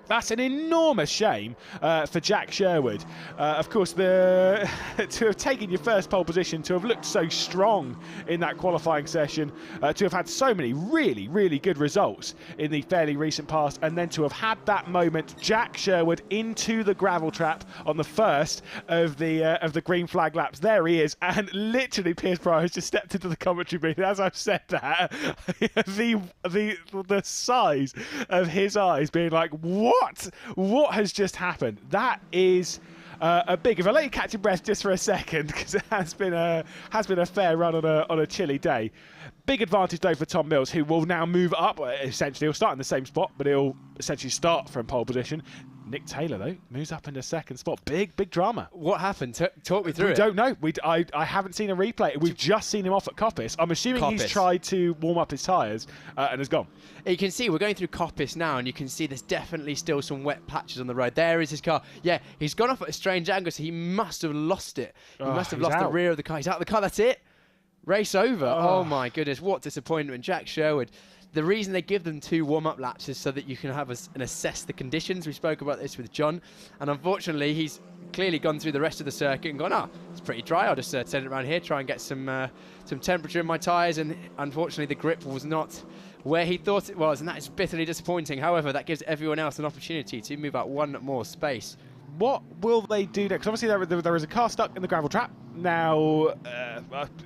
That's an enormous shame for Jack Sherwood. Of course, to have taken your first pole position, to have looked so strong in that qualifying session, to have had so many really, really good results in the fairly recent past, and then to have had that moment, Jack Sherwood into the gravel trap on the first of the green flag laps. There he is, and literally Piers Pryor has just stepped into the commentary booth. As I've said that, the size of his eyes being like, what has just happened? That is a big. If I let you catch your breath just for a second, because it has been a fair run on a chilly day. Big advantage though for Tom Mills, who will now move up. Essentially, he'll start in the same spot, but he'll essentially start from pole position. Nick Taylor though moves up into second spot. Big drama. What happened? Talk me through it. We don't know. I haven't seen a replay. We've just seen him off at Coppice. I'm assuming he's tried to warm up his tyres and has gone. You can see we're going through Coppice now, and you can see there's definitely still some wet patches on the road. There is his car. Yeah, he's gone off at a strange angle, so he must have lost it. He must have lost the rear of the car. He's out of the car. That's it. Race over. Oh my goodness, what disappointment. Jack Sherwood. The reason they give them 2 warm-up laps is so that you can have and assess the conditions. We spoke about this with John, and unfortunately he's clearly gone through the rest of the circuit and gone, it's pretty dry, I'll just send it around here, try and get some temperature in my tyres, and unfortunately the grip was not where he thought it was, and that is bitterly disappointing. However, that gives everyone else an opportunity to move out 1 more space. What will they do next? Obviously, there is a car stuck in the gravel trap. Now,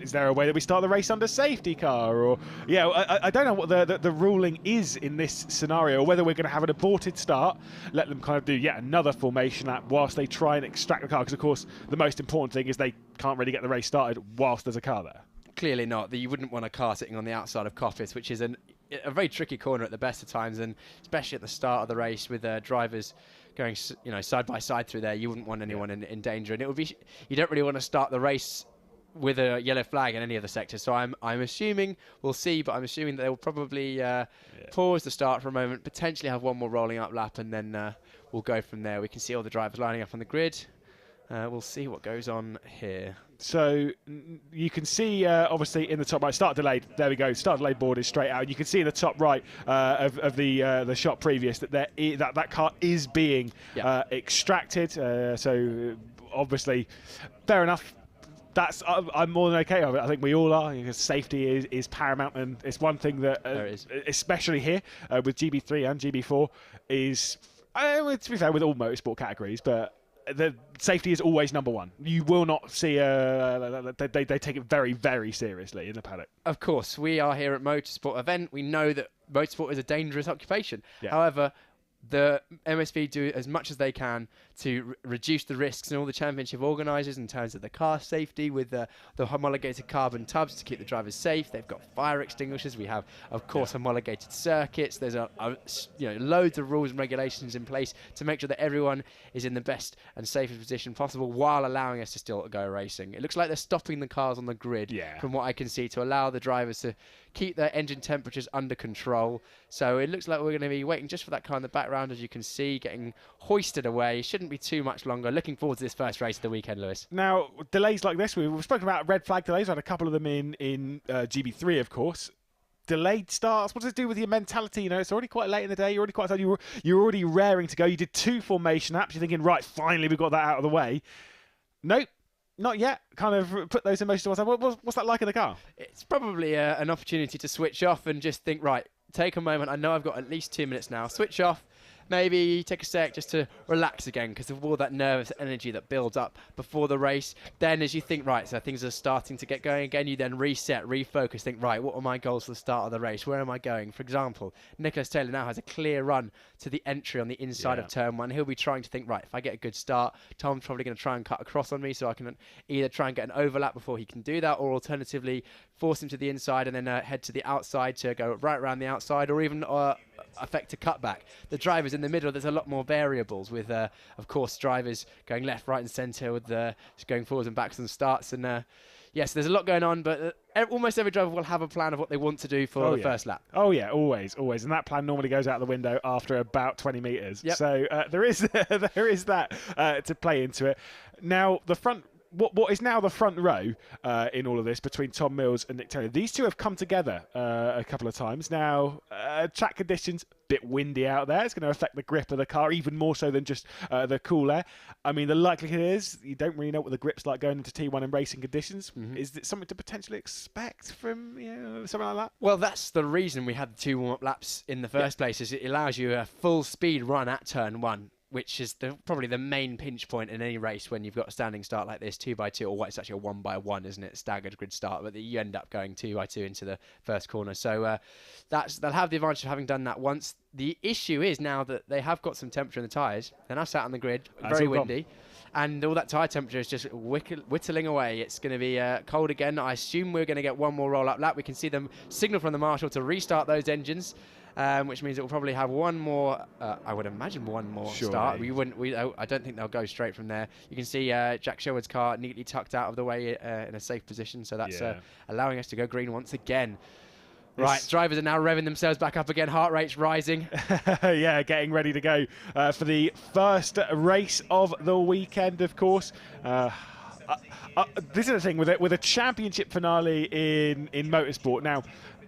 is there a way that we start the race under safety car? Or I don't know what the ruling is in this scenario, or whether we're going to have an aborted start, let them kind of do yet another formation lap whilst they try and extract the car. Because, of course, the most important thing is they can't really get the race started whilst there's a car there. Clearly not. You wouldn't want a car sitting on the outside of Coppice, which is a very tricky corner at the best of times, and especially at the start of the race with drivers going side by side through there. You wouldn't want anyone in danger, and it would be, you don't really want to start the race with a yellow flag in any of the sectors. So I'm assuming, we'll see, but I'm assuming that they will probably pause the start for a moment, potentially have 1 more rolling up lap, and then we'll go from there. We can see all the drivers lining up on the grid. We'll see what goes on here. So you can see, obviously, in the top right, start delayed. There we go. Start delayed board is straight out. You can see in the top right of the shot previous that that car is being extracted. So obviously, fair enough. I'm more than okay with it. I think we all are, because safety is paramount, and it's one thing that, especially here with GB3 and GB4, is, to be fair, with all motorsport categories, but the safety is always number one. You will not see they take it very, very seriously in the paddock. Of course, we are here at Motorsport event. We know that motorsport is a dangerous occupation. Yeah. However, the MSV do as much as they can to reduce the risks, and all the championship organisers in terms of the car safety with the homologated carbon tubs to keep the drivers safe. They've got fire extinguishers. We have, of course, homologated circuits. There's loads of rules and regulations in place to make sure that everyone is in the best and safest position possible while allowing us to still go racing. It looks like they're stopping the cars on the grid, from what I can see, to allow the drivers to keep their engine temperatures under control. So it looks like we're going to be waiting just for that car in the background, as you can see, getting hoisted away. Shouldn't be too much longer. Looking forward to this first race of the weekend, Lewis. Now, delays like this, we've spoken about red flag delays. We had a couple of them in GB3, of course. Delayed starts, what does it do with your mentality? It's already quite late in the day. You're already quite tired. You're already raring to go. You did 2 formation laps. You're thinking, right, finally we got that out of the way. Nope. Not yet. Kind of put those emotions to one side. What's that like in the car? It's probably an opportunity to switch off and just think, right, take a moment. I know I've got at least 2 minutes now. Switch off. Maybe take a sec just to relax again, because of all that nervous energy that builds up before the race. Then as you think, right, so things are starting to get going again, you then reset, refocus, think, right, what are my goals for the start of the race? Where am I going? For example, Nicholas Taylor now has a clear run to the entry on the inside of turn 1. He'll be trying to think, right, if I get a good start, Tom's probably going to try and cut across on me, so I can either try and get an overlap before he can do that, or alternatively force him to the inside and then head to the outside to go right around the outside, or even affect a cutback. The drivers in the middle, there's a lot more variables with, of course, drivers going left, right and centre, with going forwards and backs and starts. And yes, there's a lot going on, but almost every driver will have a plan of what they want to do for the first lap. Oh yeah, always. And that plan normally goes out the window after about 20 metres. Yep. So there is that to play into it. Now, the front what is now the front row in all of this between Tom Mills and Nick Taylor. These two have come together a couple of times. Now, track conditions, a bit windy out there. It's going to affect the grip of the car even more so than just the cool air. I mean, the likelihood is you don't really know what the grip's like going into T1 and racing conditions. Is it something to potentially expect from something like that? Well, that's the reason we had the 2 warm-up laps in the first place, is it allows you a full speed run at turn 1. Which is probably the main pinch point in any race when you've got a standing start like this, 2x2, or it's actually a 1x1, isn't it? Staggered grid start, but you end up going 2x2 into the first corner. So they'll have the advantage of having done that once. The issue is now that they have got some temperature in the tyres. They're now sat on the grid, very windy, and all that tyre temperature is just whittling away. It's going to be cold again. I assume we're going to get one more roll-up lap. We can see them signal from the marshal to restart those engines. Which means it will probably have one more. I would imagine one more start. I don't think they'll go straight from there. You can see Jack Sherwood's car neatly tucked out of the way in a safe position, so that's allowing us to go green once again. Right, drivers are now revving themselves back up again. Heart rate's rising. Yeah, getting ready to go for the first race of the weekend, of course. This is the thing with a championship finale in motorsport. Now,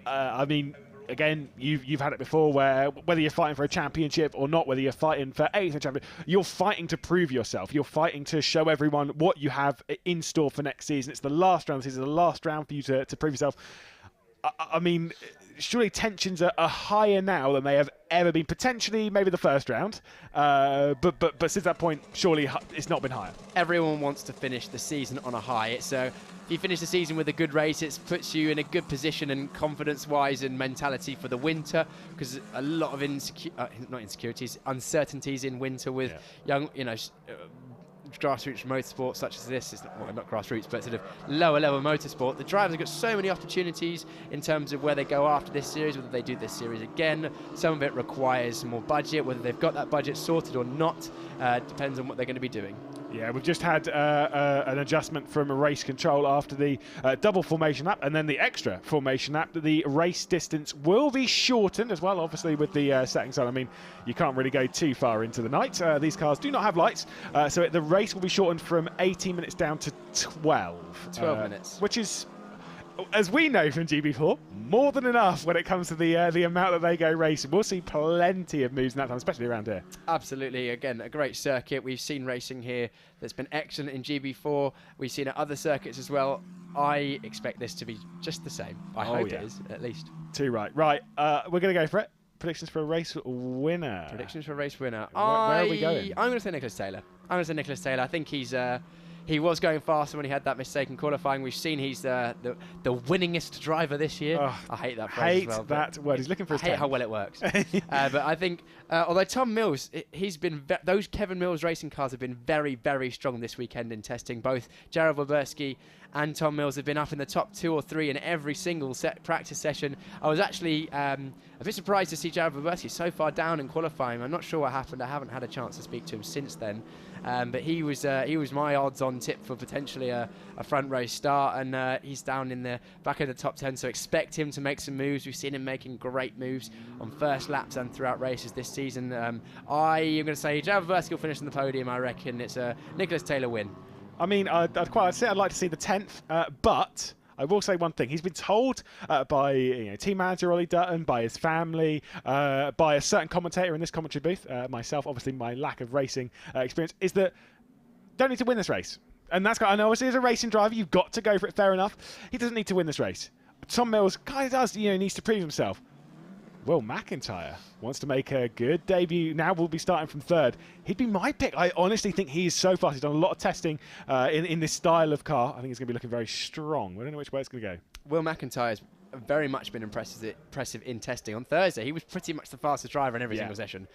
I mean. Again, you've had it before where whether you're fighting for a championship or not, whether you're fighting for 8th championship, you're fighting to prove yourself. You're fighting to show everyone what you have in store for next season. It's the last round of the season, the last round for you to prove yourself. I mean, surely tensions are higher now than they have ever been. Potentially, maybe the first round, but since that point, surely it's not been higher. Everyone wants to finish the season on a high. So if you finish the season with a good race, it puts you in a good position and confidence-wise and mentality for the winter, because a lot of uncertainties in winter with young, grassroots motorsport such as this. It's not grassroots, but sort of lower level motorsport. The drivers have got so many opportunities in terms of where they go after this series, whether they do this series again. Some of it requires more budget, whether they've got that budget sorted or not, depends on what they're going to be doing. Yeah, we've just had an adjustment from a race control after the double formation lap and then the extra formation lap. The race distance will be shortened as well, obviously, with the setting sun. I mean, you can't really go too far into the night. These cars do not have lights, so the race will be shortened from 18 minutes down to 12. 12 minutes. Which is, as we know from GB4, more than enough when it comes to the amount that they go racing. We'll see plenty of moves in that time, especially around here. Absolutely. Again, a great circuit. We've seen racing here that's been excellent in GB4. We've seen it at other circuits as well. I expect this to be just the same. I hope it is, at least. Too right. Right, we're going to go for it. Predictions for a race winner. Predictions for a race winner. Where are we going? I'm going to say Nicholas Taylor. I think he was going faster when he had that mistake in qualifying. We've seen he's the winningest driver this year. Oh, I hate that phrase as well. That word. He's looking for his I hate how well it works. But I think, although Tom Mills, he's been those Kevin Mills racing cars have been very, very strong this weekend in testing. Both Jared Wilburski and Tom Mills have been up in the top 2 or 3 in every single practice session. I was actually a bit surprised to see Jared Wilburski so far down in qualifying. I'm not sure what happened. I haven't had a chance to speak to him since then. But he was my odds-on tip for potentially a front row start, and he's down in the back of the top 10. So expect him to make some moves. We've seen him making great moves on first laps and throughout races this season. I am going to say Jared Wilburski will finish on the podium. I reckon it's a Nicholas Taylor win. I mean, I'd like to see the 10th, but I will say one thing. He's been told by team manager Ollie Dutton, by his family, by a certain commentator in this commentary booth, myself, obviously my lack of racing experience, is that don't need to win this race. And that's I know obviously as a racing driver, you've got to go for it, fair enough. He doesn't need to win this race. Tom Mills kind of does, needs to prove himself. Will Mcintyre wants to make a good debut. Now we'll be starting from 3rd. He'd be my pick. I honestly think he is so fast. He's done a lot of testing in this style of car. I think he's going to be looking very strong. I don't know which way it's going to go. Will McIntyre's very much been impressive in testing. On Thursday, he was pretty much the fastest driver in every single session,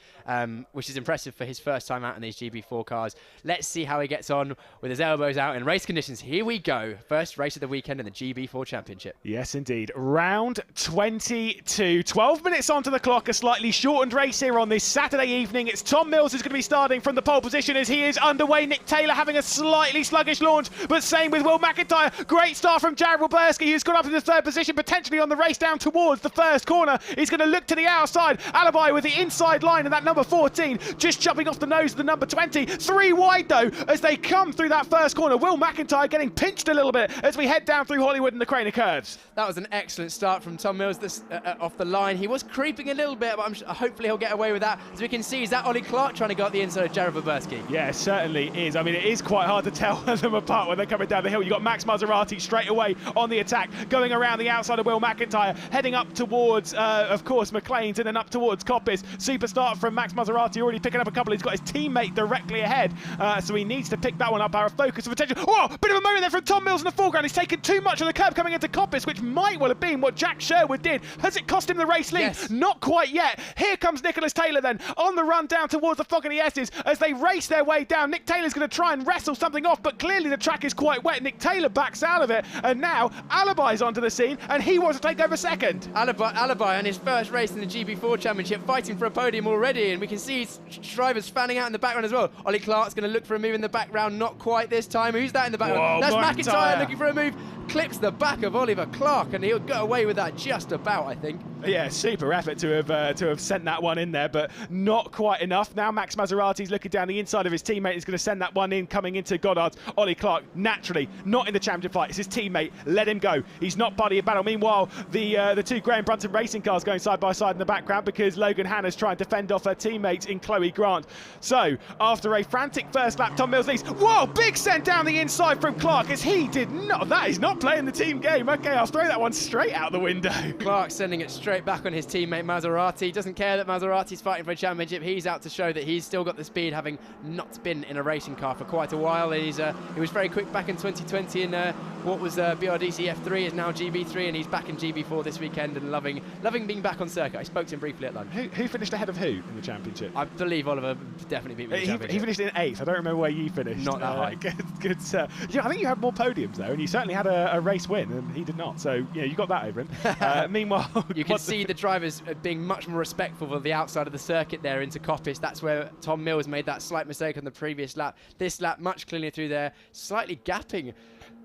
which is impressive for his first time out in these GB4 cars. Let's see how he gets on with his elbows out in race conditions. Here we go. First race of the weekend in the GB4 Championship. Yes, indeed. Round 22. 12 minutes onto the clock. A slightly shortened race here on this Saturday evening. It's Tom Mills who's going to be starting from the pole position as he is underway. Nick Taylor having a slightly sluggish launch, but same with Will McIntyre. Great start from Jared Wilburski, who's got up in the 3rd position, potentially actually on the race down towards the first corner. He's going to look to the outside. Alibi with the inside line, and that number 14 just chopping off the nose of the number 20. 3 wide though as they come through that first corner. Will Mcintyre getting pinched a little bit as we head down through Hollywood and the Craner curves. That was an excellent start from Tom Mills off the line. He was creeping a little bit, but hopefully he'll get away with that. As we can see, is that Ollie Clark trying to go up the inside of Jared Boberski? Yeah, it certainly is. I mean, it is quite hard to tell them apart when they're coming down the hill. You've got Max Maserati straight away on the attack, going around the outside of Will Mcintyre, heading up towards, of course, McLean's, and then up towards Coppice. Super start from Max Maserati, already picking up a couple. He's got his teammate directly ahead, so he needs to pick that one up. Our focus of attention. Oh, bit of a moment there from Tom Mills in the foreground. He's taken too much of the curb coming into Coppice, which might well have been what Jack Sherwood did. Has it cost him the race lead? Yes. Not quite yet. Here comes Nicholas Taylor then on the run down towards the Fogarty S's as they race their way down. Nick Taylor's going to try and wrestle something off, but clearly the track is quite wet. Nick Taylor backs out of it, and now Alibi's onto the scene, and he wants to take over second. Alibi on his first race in the GB4 Championship, fighting for a podium already, and we can see drivers fanning out in the background as well. Ollie Clark's going to look for a move in the background, not quite this time. Who's that in the background? Whoa, that's McIntyre McIntyre looking for a move. Clips the back of Oliver Clark, and he'll get away with that just about, I think. Yeah, super effort to have sent that one in there, but not quite enough. Now Max Maserati's looking down the inside of his teammate. He's going to send that one in, coming into Goddard's. Ollie Clark, naturally, not in the championship fight. It's his teammate. Let him go. He's not part of your battle. Meanwhile, the two Graham Brunton racing cars going side by side in the background because Logan Hanna's trying to fend off her teammates in Chloe Grant. So, after a frantic first lap, Tom Mills leads. Whoa, big send down the inside from Clark as he did not. That is not playing the team game. Okay, I'll throw that one straight out the window. Clark sending it straight back on his teammate Maserati. Doesn't care that Maserati's fighting for a championship. He's out to show that he's still got the speed, having not been in a racing car for quite a while. And he was very quick back in 2020 in what was BRDC F3 is now GB3, and he's back in GB4 this weekend and loving being back on circuit. I spoke to him briefly at lunch. Who finished ahead of who in the championship? I believe Oliver definitely beat me in the championship. He finished in 8th. I don't remember where you finished. Not that high. Good. Yeah, I think you had more podiums though, and you certainly had a race win, and he did not. So yeah, you got that over him. Meanwhile, you can see the drivers being much more respectful of the outside of the circuit there into Coppice. That's where Tom Mills made that slight mistake on the previous lap. This lap much cleaner through there, slightly gapping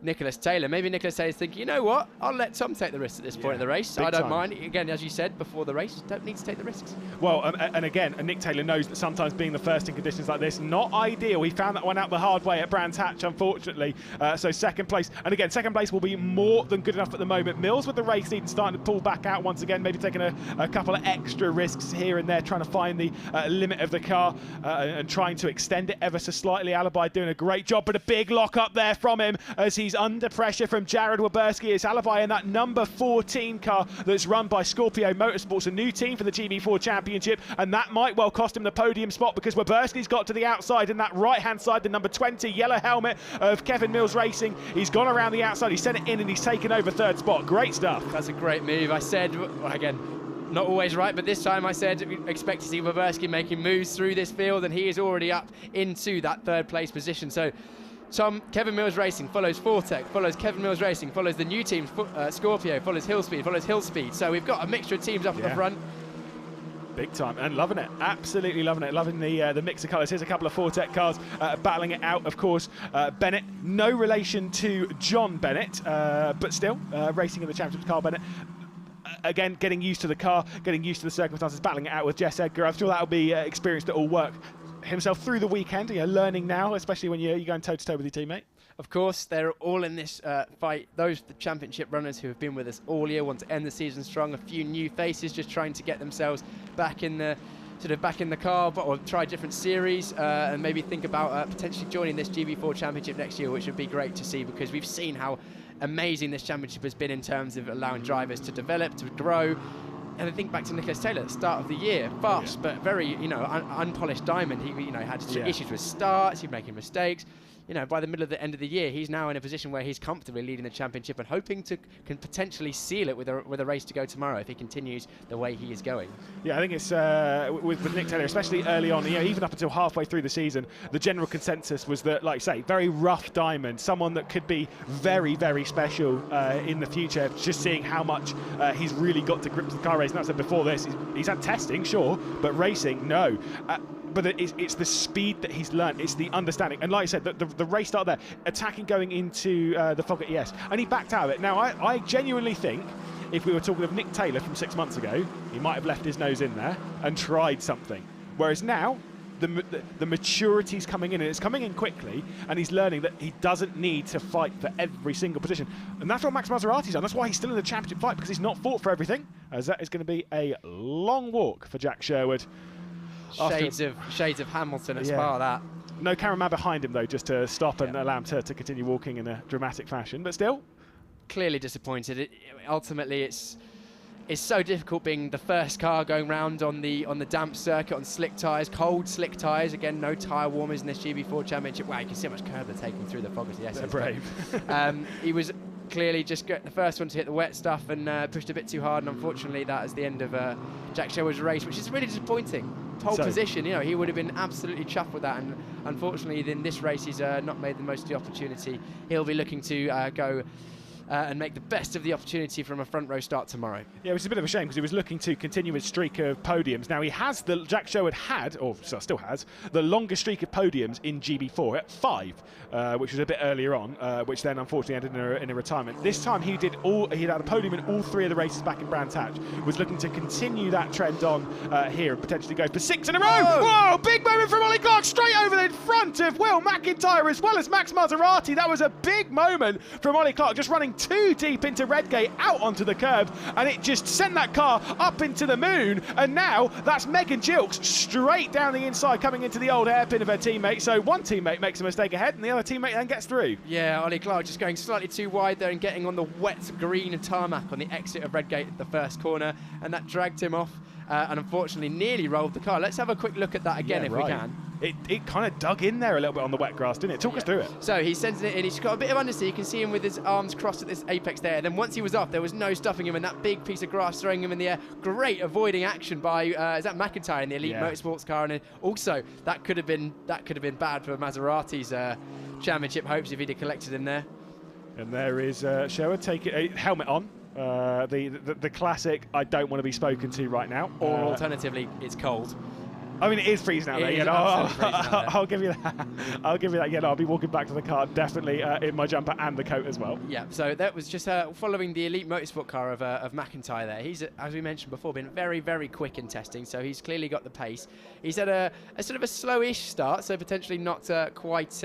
Nicholas Taylor. Maybe Nicholas Taylor's thinking, you know what, I'll let Tom take the risks at this point in the race. I don't mind. Again, as you said before the race, don't need to take the risks. Well, and again, Nick Taylor knows that sometimes being the first in conditions like this, not ideal. He found that one out the hard way at Brands Hatch, unfortunately. So second place, and again, second place will be more than good enough at the moment. Mills with the race lead and starting to pull back out once again, maybe taking a couple of extra risks here and there, trying to find the limit of the car and trying to extend it ever so slightly. Alibi doing a great job, but a big lock up there from him as he's under pressure from Jared Waberski. It's Alibi in that number 14 car that's run by Scorpio Motorsports, a new team for the GB4 Championship, and that might well cost him the podium spot because Waberski's got to the outside in that right-hand side, the number 20 yellow helmet of Kevin Mills Racing. He's gone around the outside, he's sent it in, and he's taken over third spot. Great stuff. That's a great move. I said, well, again, not always right, but this time I said expect to see Waberski making moves through this field, and he is already up into that third place position. So Kevin Mills Racing follows Fortec, follows Kevin Mills Racing, follows the new team, Scorpio, follows Hillspeed, follows Hillspeed. So we've got a mixture of teams up at the front. Big time, and loving it, absolutely loving it, loving the mix of colours. Here's a couple of Fortec cars battling it out, of course. Bennett, no relation to John Bennett, but still racing in the championship. Carl Bennett, again, getting used to the car, getting used to the circumstances, battling it out with Jess Edgar. I'm sure that'll be experience that will work himself through the weekend, learning now, especially when you're going toe-to-toe with your teammate. Of course, they're all in this fight. The championship runners who have been with us all year want to end the season strong. A few new faces just trying to get themselves back in the car, or try different series, and maybe think about potentially joining this GB4 Championship next year, which would be great to see because we've seen how amazing this championship has been in terms of allowing drivers to develop, to grow. And I think back to Nicholas Taylor at the start of the year, fast but very, unpolished diamond. He, had issues with starts, he was making mistakes. By the middle of the end of the year, he's now in a position where he's comfortably leading the championship and hoping can potentially seal it with a race to go tomorrow if he continues the way he is going. Yeah, I think it's with Nick Taylor, especially early on, even up until halfway through the season, the general consensus was that, like I say, very rough diamond, someone that could be very, very special in the future. Just seeing how much he's really got to grips with the car race. And I said before this, he's had testing, sure, but racing, no. but it's the speed that he's learned. It's the understanding. And like I said, the race start there, attacking going into the fog at ES, and he backed out of it. Now, I genuinely think if we were talking of Nick Taylor from 6 months ago, he might have left his nose in there and tried something. Whereas now, the maturity's coming in, and it's coming in quickly, and he's learning that he doesn't need to fight for every single position. And that's what Max Maserati's done. That's why he's still in the championship fight, because he's not fought for everything, as that is going to be a long walk for Jack Sherwood. Shades of Hamilton at Spa, that. No cameraman behind him, though, just to stop and allow him to continue walking in a dramatic fashion, but still. Clearly disappointed. Ultimately, it's so difficult being the first car going round on the damp circuit on slick tyres, cold slick tyres. Again, no tyre warmers in this GB4 Championship. Wow, you can see how much curb they're taking through the fog as the S. They're brave. He was clearly just the first one to hit the wet stuff and pushed a bit too hard, and unfortunately that is the end of Jack Sherwood's race, which is really disappointing. Pole position, you know, he would have been absolutely chuffed with that, and unfortunately in this race he's not made the most of the opportunity. He'll be looking to go and make the best of the opportunity from a front row start tomorrow. Yeah, which is a bit of a shame, because he was looking to continue his streak of podiums. Now, he has Jack Sherwood had, or still has, the longest streak of podiums in GB4 at 5, which was a bit earlier on, which then unfortunately ended in a retirement. This time he had a podium in all 3 of the races back in Brands Hatch. Was looking to continue that trend on here and potentially go for 6 in a row. Whoa, big moment from Ollie Clark, straight over in front of Will Mcintyre as well as Max Maserati. That was a big moment from Ollie Clark, just running too deep into Redgate, out onto the curb, and it just sent that car up into the moon. And now that's Megan Gilks straight down the inside, coming into the old hairpin of her teammate. So one teammate makes a mistake ahead, and the other teammate then gets through. Yeah, Ollie Clark just going slightly too wide there and getting on the wet green tarmac on the exit of Redgate at the first corner, and that dragged him off. And unfortunately nearly rolled the car. Let's have a quick look at that again, we can. It kind of dug in there a little bit on the wet grass, didn't it? Talk us through it. So he sends it in. He's got a bit of understeer. You can see him with his arms crossed at this apex there. And then once he was off, there was no stopping him, and that big piece of grass throwing him in the air. Great avoiding action by is that Mcintyre in the Elite Motorsports car, and also that could have been bad for Maserati's championship hopes if he'd have collected him there. And there is Sherwood taking a helmet on. The classic, I don't want to be spoken to right now. Or alternatively, it's cold. I mean, it is freezing out there. You know, I'll give you that. I'll give you that. Yeah, no, I'll be walking back to the car definitely in my jumper and the coat as well. Yeah. So that was just following the Elite Motorsport car of Mcintyre there. He's, as we mentioned before, been very, very quick in testing. So he's clearly got the pace. He's had a sort of a slowish start, so potentially not quite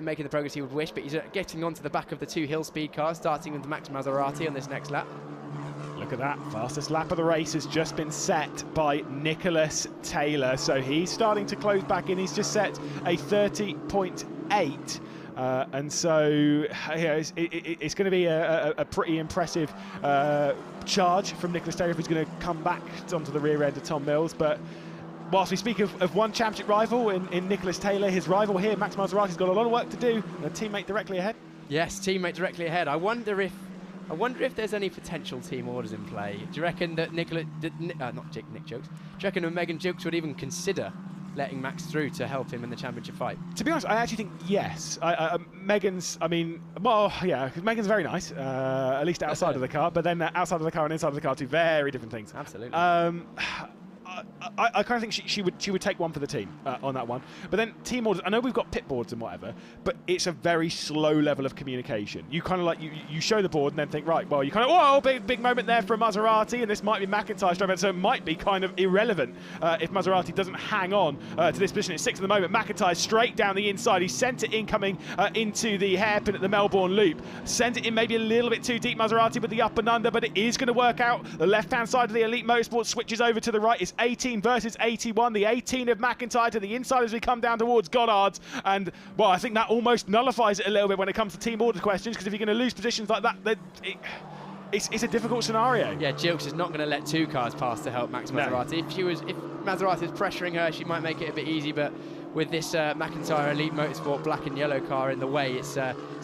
making the progress he would wish, but he's getting onto the back of the 2 hill speed cars, starting with Max Maserati on this next lap. Look at that, fastest lap of the race has just been set by Nicholas Taylor, so he's starting to close back in. He's just set a 30.8. And so it's going to be a pretty impressive charge from Nicholas Taylor if he's going to come back onto the rear end of Tom Mills. But whilst we speak of one championship rival in Nicholas Taylor, his rival here, Max Maserati's got a lot of work to do, and a teammate directly ahead. Yes, teammate directly ahead. I wonder if there's any potential team orders in play. Do you reckon that Nick Jokes? Do you reckon that Megan Jokes would even consider letting Max through to help him in the championship fight? To be honest, I actually think yes. Megan's, because Megan's very nice, at least outside of the car, but then outside of the car and inside of the car, 2 very different things. Absolutely. I kind of think she would take one for the team on that one. But then team orders, I know we've got pit boards and whatever, but it's a very slow level of communication. You kind of like, you show the board and then think, right, well, you kind of, whoa, big moment there for Maserati, and this might be McIntyre's driver, so it might be kind of irrelevant if Maserati doesn't hang on to this position. It's 6th at the moment. McIntyre straight down the inside. He sent it in coming into the hairpin at the Melbourne Loop. Sent it in maybe a little bit too deep, Maserati, with the up and under, but it is going to work out. The left-hand side of the Elite Motorsport switches over to the right. It's 18 versus 81. The 18 of McIntyre to the inside as we come down towards Goddard's. And, well, I think that almost nullifies it a little bit when it comes to team order questions, because if you're going to lose positions like that, it's a difficult scenario. Yeah, Jilks is not going to let 2 cars pass to help Max Maserati. No. If Maserati is pressuring her, she might make it a bit easy, but with this McIntyre Elite Motorsport black and yellow car in the way, it's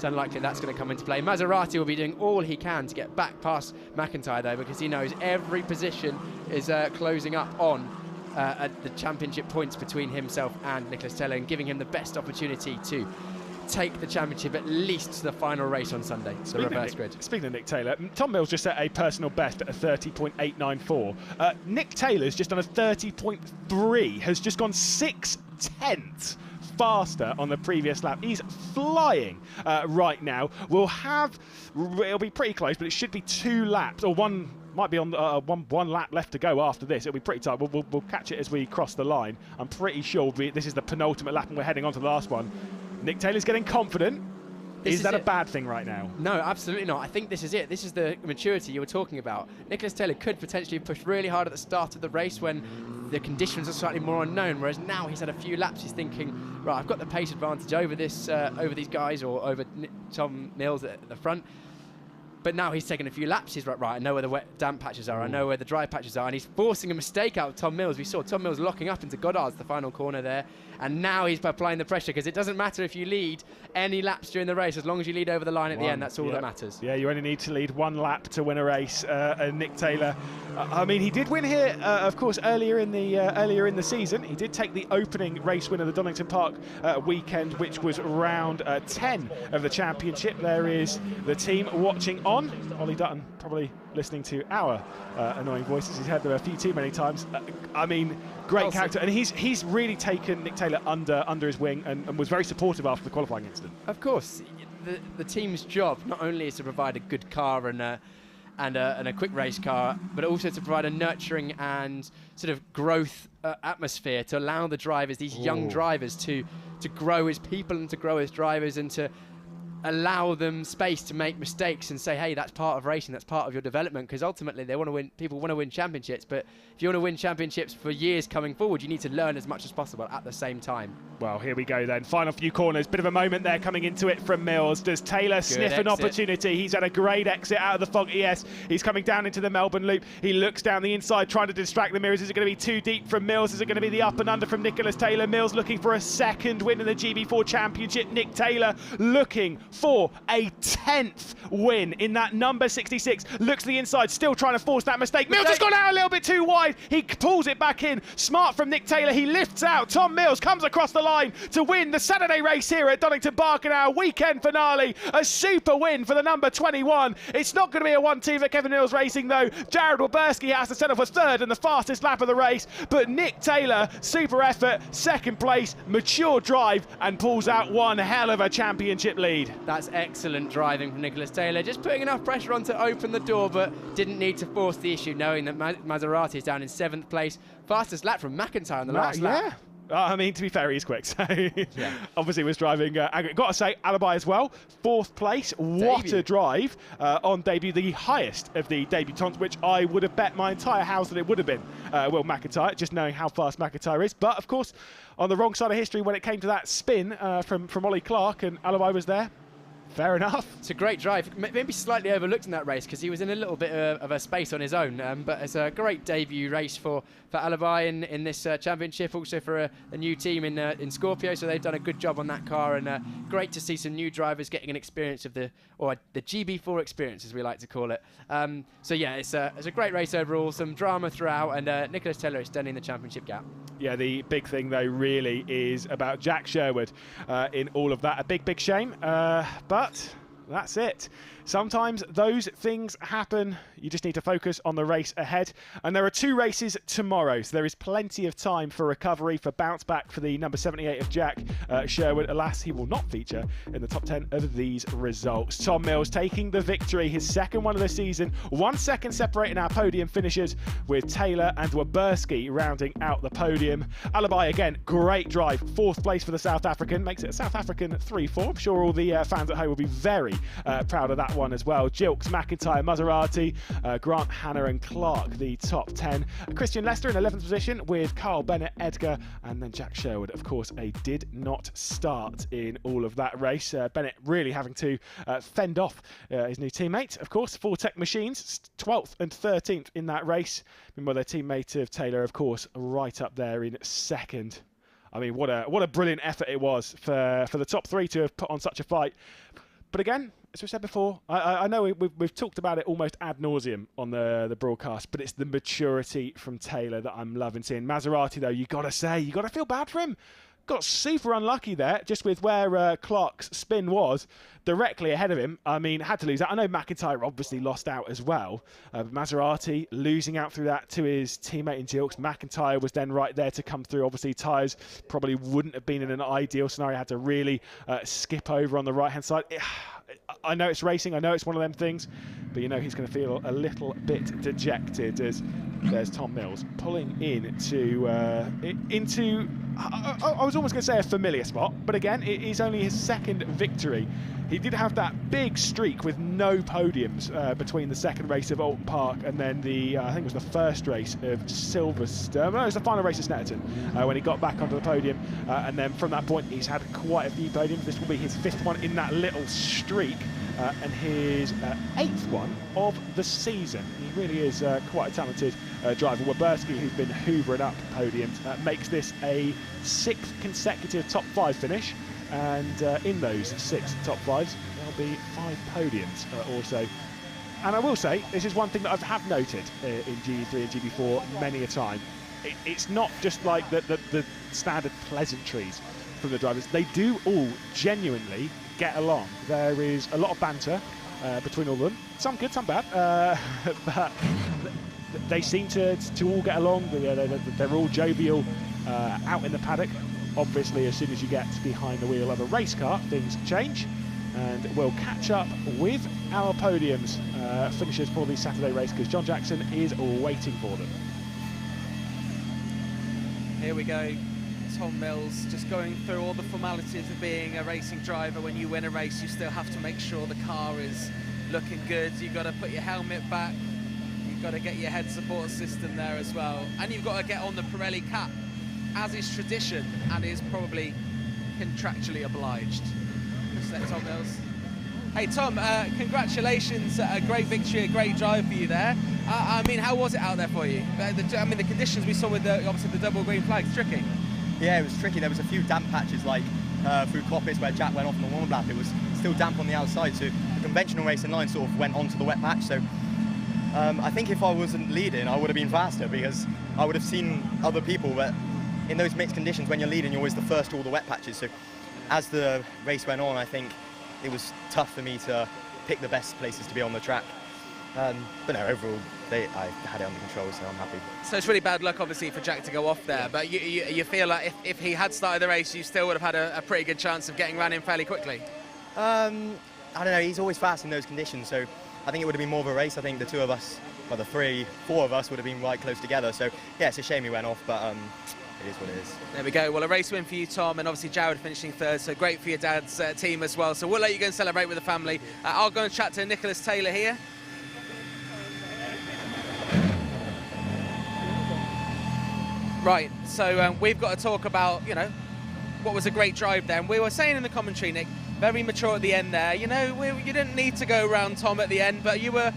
unlikely that's going to come into play. Maserati will be doing all he can to get back past McIntyre, though, because he knows every position is closing up on at the championship points between himself and Nicholas Taylor, and giving him the best opportunity to take the championship at least to the final race on Sunday, the reverse grid. Speaking of Nick Taylor, Tom Mills just set a personal best at a 30.894. Nick Taylor's just done a 30.3, has just gone 6/10 faster on the previous lap. He's flying right now. It'll be pretty close, but it should be 2 laps, or one. Might be on one lap left to go after this. It'll be pretty tight. We'll catch it as we cross the line. I'm pretty sure this is the penultimate lap and we're heading on to the last one. Nick Taylor's getting confident. Is that a bad thing right now? No, absolutely not. I think this is it. This is the maturity you were talking about. Nicholas Taylor could potentially push really hard at the start of the race when the conditions are slightly more unknown, whereas now he's had a few laps. He's thinking, right, I've got the pace advantage over these guys, or over Tom Mills at the front. But now he's taken a few laps. He's right, I know where the wet, damp patches are. I know where the dry patches are. And he's forcing a mistake out of Tom Mills. We saw Tom Mills locking up into Goddard's, the final corner there. And now he's applying the pressure, because it doesn't matter if you lead any laps during the race. As long as you lead over the line at the end, that's all that matters. Yeah, you only need to lead 1 lap to win a race. Nick Taylor, I mean, he did win here, of course, earlier in the season. He did take the opening race win of the Donington Park weekend, which was round 10 of the championship. There is the team watching on. Ollie Dutton probably listening to our annoying voices. He's heard them a few too many times. I mean, great character, and he's really taken Nick Taylor under his wing and was very supportive after the qualifying incident. Of course, the team's job not only is to provide a good car and a quick race car, but also to provide a nurturing and sort of growth atmosphere to allow the drivers, these young drivers, to grow as people and to grow as drivers, and to allow them space to make mistakes and say, hey, that's part of racing, that's part of your development, because ultimately they want to win. People want to win championships, but if you want to win championships for years coming forward, you need to learn as much as possible at the same time. Well, here we go then. Final few corners. Bit of a moment there coming into it from Mills. Does Taylor sniff an opportunity? He's had a great exit out of the fog. Yes, he's coming down into the Melbourne Loop. He looks down the inside, trying to distract the mirrors. Is it going to be too deep from Mills? Is it going to be the up and under from Nicholas Taylor? Mills looking for a second win in the GB4 Championship. Nick Taylor looking for a 10th win in that number 66. Looks to the inside, still trying to force that mistake. Mills has gone out a little bit too wide. He pulls it back in. Smart from Nick Taylor. He lifts out. Tom Mills comes across the line to win the Saturday race here at Donington Park in our weekend finale. A super win for the number 21. It's not going to be a 1-2 for Kevin Mills Racing though. Jared Wilberski has to settle for 3rd and the fastest lap of the race. But Nick Taylor, super effort, 2nd place, mature drive, and pulls out one hell of a championship lead. That's excellent driving from Nicholas Taylor. Just putting enough pressure on to open the door, but didn't need to force the issue, knowing that Maserati is down in 7th place. Fastest lap from Mcintyre in the last lap. I mean, to be fair, he's quick. So obviously was driving. Got to say, Alibi as well. 4th place. What a drive on debut. The highest of the debutants, which I would have bet my entire house that it would have been Will Mcintyre, just knowing how fast Mcintyre is. But of course, on the wrong side of history when it came to that spin from Ollie Clark, and Alibi was there. Fair enough. It's a great drive. Maybe slightly overlooked in that race because he was in a little bit of a space on his own. But it's a great debut race for Alibi in this championship. Also for a new team in Scorpio, so they've done a good job on that car. And great to see some new drivers getting an experience of the GB4 experience, as we like to call it. So yeah, it's a great race overall. Some drama throughout, and Nicholas Taylor extending the championship gap. Yeah, the big thing though really is about Jack Sherwood in all of that. A big shame, but that's it. Sometimes those things happen. You just need to focus on the race ahead. And there are 2 races tomorrow, so there is plenty of time for recovery, for bounce back for the number 78 of Jack Sherwood. Alas, he will not feature in the top 10 of these results. Tom Mills taking the victory, his 2nd one of the season. 1 second separating our podium finishers, with Taylor and Wilberski rounding out the podium. Alibi again, great drive. 4th place for the South African, makes it a South African 3-4. I'm sure all the fans at home will be very proud of that one as well. Jilks, Mcintyre, Maserati, Grant, Hanna and Clark, the top 10. Christian Lester in 11th position with Carl Bennett, Edgar, and then Jack Sherwood, of course, a did not start in all of that race. Bennett really having to fend off his new teammate, of course. 4Tech Machines, 12th and 13th in that race. Meanwhile, their teammate of Taylor, of course, right up there in 2nd. I mean, what a brilliant effort it was for the top 3 to have put on such a fight. But again, as we said before, I know we've talked about it almost ad nauseum on the broadcast, but it's the maturity from Taylor that I'm loving seeing. Maserati, though, you got to feel bad for him. got super unlucky there, just with where Clark's spin was, directly ahead of him. I mean, had to lose that. I know Mcintyre obviously lost out as well. Maserati losing out through that to his teammate in Gilks. Mcintyre was then right there to come through. Obviously, tyres probably wouldn't have been in an ideal scenario. Had to really skip over on the right-hand side. I know it's racing. I know it's one of them things. But, you know, he's going to feel a little bit dejected as there's Tom Mills pulling into I was almost going to say a familiar spot, but again, it is only his second victory. He did have that big streak with no podiums between the second race of Alton Park and then the, I think it was the first race of Silverstone. No, it was the final race of Snetterton when he got back onto the podium. And then from that point, he's had quite a few podiums. This will be his 5th one in that little streak. And his 8th one of the season. He really is quite a talented driver. Waberski, who's been hoovering up podiums, makes this a 6th consecutive top 5 finish. And in those 6 top 5s, there'll be 5 podiums also. And I will say, this is one thing that I have noted in G3 and GB4 many a time. It's not just like the standard pleasantries from the drivers. They do all genuinely get along. There is a lot of banter between all of them. Some good, some bad. But they seem to all get along. They're all jovial out in the paddock. Obviously, as soon as you get behind the wheel of a race car, things change. And we'll catch up with our podiums finishers for the Saturday race because John Jackson is waiting for them. Here we go. Tom Mills just going through all the formalities of being a racing driver. When you win a race, you still have to make sure the car is looking good. You've got to put your helmet back. You've got to get your head support system there as well. And you've got to get on the Pirelli cap, as is tradition and is probably contractually obliged. Just let Tom Mills. Hey Tom, congratulations, a great victory, a great drive for you there. I mean, how was it out there for you? I mean, the conditions we saw with obviously the double green flags, tricky. Yeah, it was tricky. There was a few damp patches like through Cloppis where Jack went off on the warm lap. It was still damp on the outside, so the conventional racing line sort of went onto the wet patch. So I think if I wasn't leading, I would have been faster because I would have seen other people. But in those mixed conditions, when you're leading, you're always the first to all the wet patches. So as the race went on, I think it was tough for me to pick the best places to be on the track. But no, overall, I had it under control, so I'm happy. So it's really bad luck, obviously, for Jack to go off there, but you feel like if he had started the race, you still would have had a pretty good chance of getting ran in fairly quickly? I don't know, he's always fast in those conditions, so I think it would have been more of a race. I think the two of us, well, the 4 of us would have been right close together, so yeah, it's a shame he went off, but it is what it is. There we go. Well, a race win for you, Tom, and obviously Jared finishing 3rd, so great for your dad's team as well. So we'll let you go and celebrate with the family. I'll go and chat to Nicholas Taylor here. Right, so we've got to talk about, you know, what was a great drive there. And we were saying in the commentary, Nick, very mature at the end there. You know, you didn't need to go around Tom at the end, but you were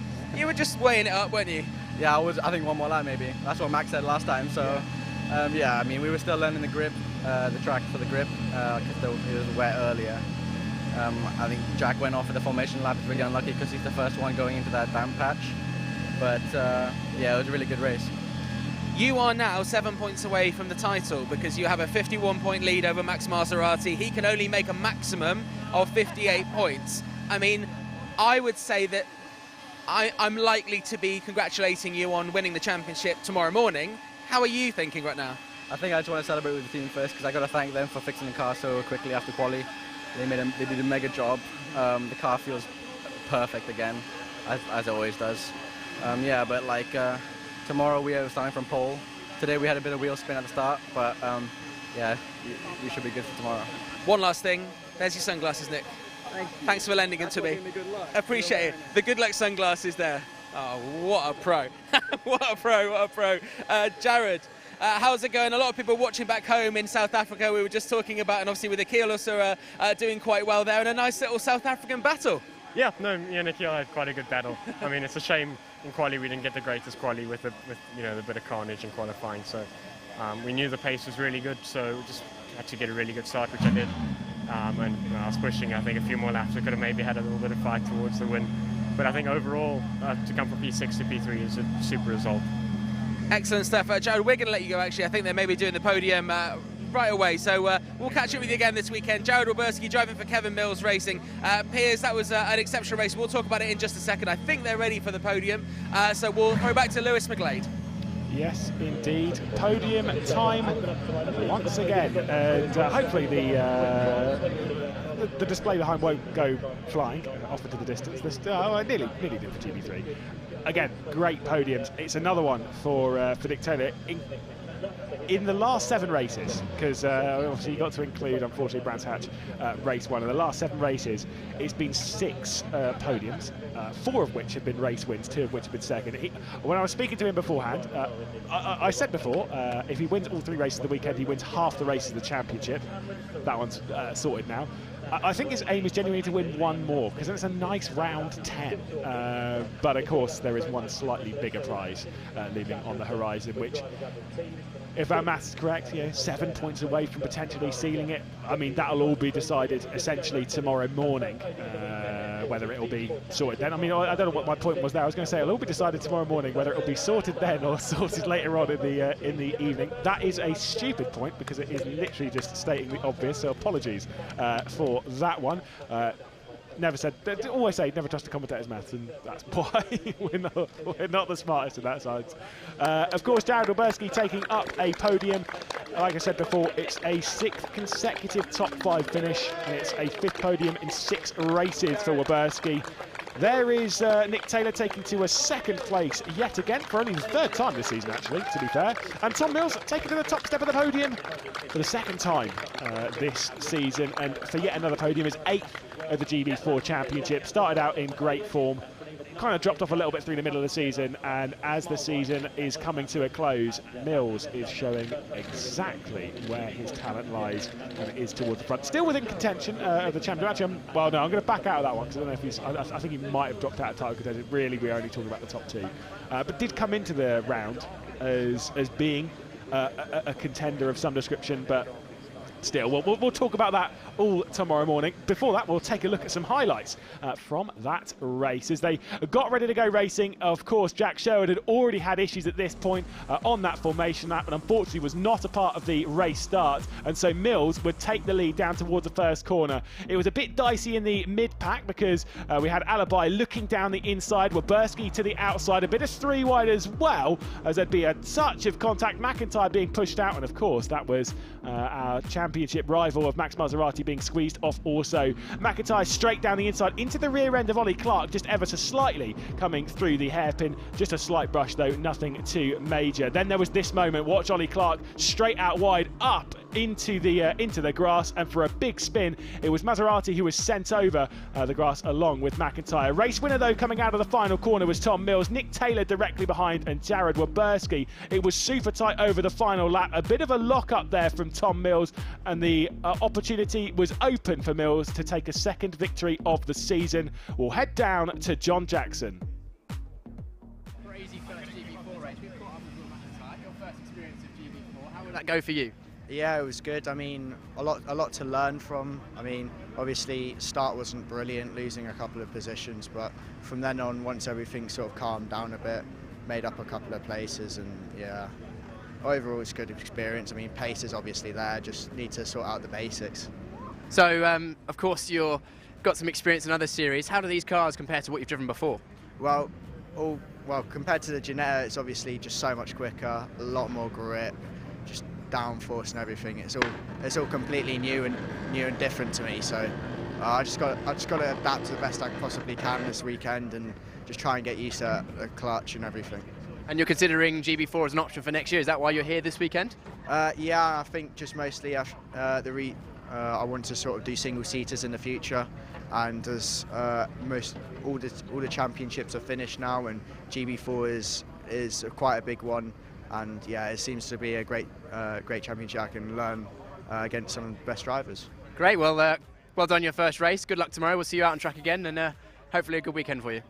just weighing it up, weren't you? Yeah, I think one more lap maybe. That's what Max said last time. So, yeah, I mean, we were still learning the grip, the track for the grip, because it was wet earlier. I think Jack went off at the formation lap. It's really unlucky because he's the first one going into that damp patch. But, yeah, it was a really good race. You are now 7 points away from the title because you have a 51-point lead over Max Maserati. He can only make a maximum of 58 points. I mean, I would say that I'm likely to be congratulating you on winning the championship tomorrow morning. How are you thinking right now? I think I just want to celebrate with the team first because I got to thank them for fixing the car so quickly after quali. They did a mega job. The car feels perfect again, as it always does. Yeah, but like tomorrow we are starting from pole. Today we had a bit of wheel spin at the start, but yeah, we should be good for tomorrow. One last thing. There's your sunglasses, Nick. Thanks for lending them to me. Appreciate it. The good luck sunglasses there. Oh, what a pro. What a pro, what a pro. Jared, how's it going? A lot of people watching back home in South Africa. We were just talking about, and obviously with the Kilos are doing quite well there, and a nice little South African battle. Yeah, no, me and Nicky had quite a good battle. I mean, it's a shame in quali we didn't get the greatest quali with you know, the bit of carnage in qualifying. So we knew the pace was really good, so we just had to get a really good start, which I did. And I was pushing. I think a few more laps we could have maybe had a little bit of fight towards the win. But I think overall, to come from P6 to P3 is a super result. Excellent stuff. Jared, we're going to let you go, actually. I think they may be doing the podium right away. So we'll catch up with you again this weekend. Jared Wilburski driving for Kevin Mills Racing. Piers, that was an exceptional race. We'll talk about it in just a second. I think they're ready for the podium. So we'll throw back to Lewis McGlade. Yes, indeed. Podium time once again, and hopefully the display behind won't go flying off into the distance. Nearly did for GB3. Again, great podiums. It's another one for Nick Taylor. In the last 7 races, because obviously you got to include, unfortunately, Brands Hatch race 1. In the last 7 races, it's been 6 podiums, 4 of which have been race wins, 2 of which have been second. When I was speaking to him beforehand, I said before, if he wins all 3 races of the weekend, he wins half the races of the championship. That one's sorted now. I think his aim is genuinely to win 1 more, because then it's a nice round 10. But of course, there is one slightly bigger prize looming on the horizon, which, if our maths is correct, 7 points away from potentially sealing it. I mean, that'll all be decided essentially tomorrow morning, whether it'll be sorted then. I mean, I don't know what my point was there. I was going to say it'll all be decided tomorrow morning, whether it'll be sorted then or sorted later on in the evening. That is a stupid point, because it is literally just stating the obvious. So apologies for that one. Never said, always say never trust a commentator's maths, and that's why we're not the smartest in that science. Of course, Jared Wilburski taking up a podium. Like I said before, it's a 6th consecutive top 5 finish, and it's a 5th podium in 6 races for Wilburski. There is Nick Taylor taking to a 2nd place yet again, for only the 3rd time this season, actually, to be fair. And Tom Mills taking to the top step of the podium for the 2nd time this season, and for yet another podium, is 8th of the GB4 Championship. Started out in great form, kind of dropped off a little bit through the middle of the season, and as the season is coming to a close, Mills is showing exactly where his talent lies, and it is towards the front. Still within contention of the champion. Actually, I'm going to back out of that one, because I don't know if he's. I think he might have dropped out of title contention. Really, we're only talking about the top 2, but did come into the round as being a contender of some description, but. Still, we'll talk about that all tomorrow morning. Before that, we'll take a look at some highlights from that race. As they got ready to go racing, of course, Jack Sherwood had already had issues at this point on that formation lap, and unfortunately was not a part of the race start. And so Mills would take the lead down towards the first corner. It was a bit dicey in the mid-pack, because we had Alibi looking down the inside, Wilburski to the outside, a bit of 3 wide as well, as there'd be a touch of contact, Mcintyre being pushed out, and of course that was our championship rival of Max Maserati being squeezed off also. Mcintyre straight down the inside into the rear end of Ollie Clark, just ever so slightly coming through the hairpin. Just a slight brush though, nothing too major. Then there was this moment, watch Ollie Clark straight out wide up into the grass, and for a big spin it was Maserati who was sent over the grass along with Mcintyre. Race winner though coming out of the final corner was Tom Mills, Nick Taylor directly behind, and Jared Wilburski. It was super tight over the final lap, a bit of a lock up there from Tom Mills, and the opportunity was open for Mills to take a 2nd victory of the season. We'll head down to John Jackson. Crazy first GB4 race. We've caught up with Mcintyre. Your first experience of GB4. How would that go for you? Yeah, it was good. I mean, a lot to learn from. I mean, obviously, start wasn't brilliant, losing a couple of positions, but from then on, once everything sort of calmed down a bit, made up a couple of places, and yeah, overall it's a good experience. I mean, pace is obviously there, just need to sort out the basics. So, of course, you've got some experience in other series. How do these cars compare to what you've driven before? Well, compared to the Ginetta, it's obviously just so much quicker, a lot more grip, just downforce and everything. It's all completely new and different to me. So I just got to adapt to the best I possibly can this weekend, and just try and get used to the clutch and everything. And you're considering GB4 as an option for next year. Is that why you're here this weekend? Yeah, I think just mostly I want to sort of do single-seaters in the future, and as all the championships are finished now, and GB4 is quite a big one, and yeah, it seems to be a great championship. I can learn against some of the best drivers. Great, well done your first race. Good luck tomorrow. We'll see you out on track again, and hopefully a good weekend for you.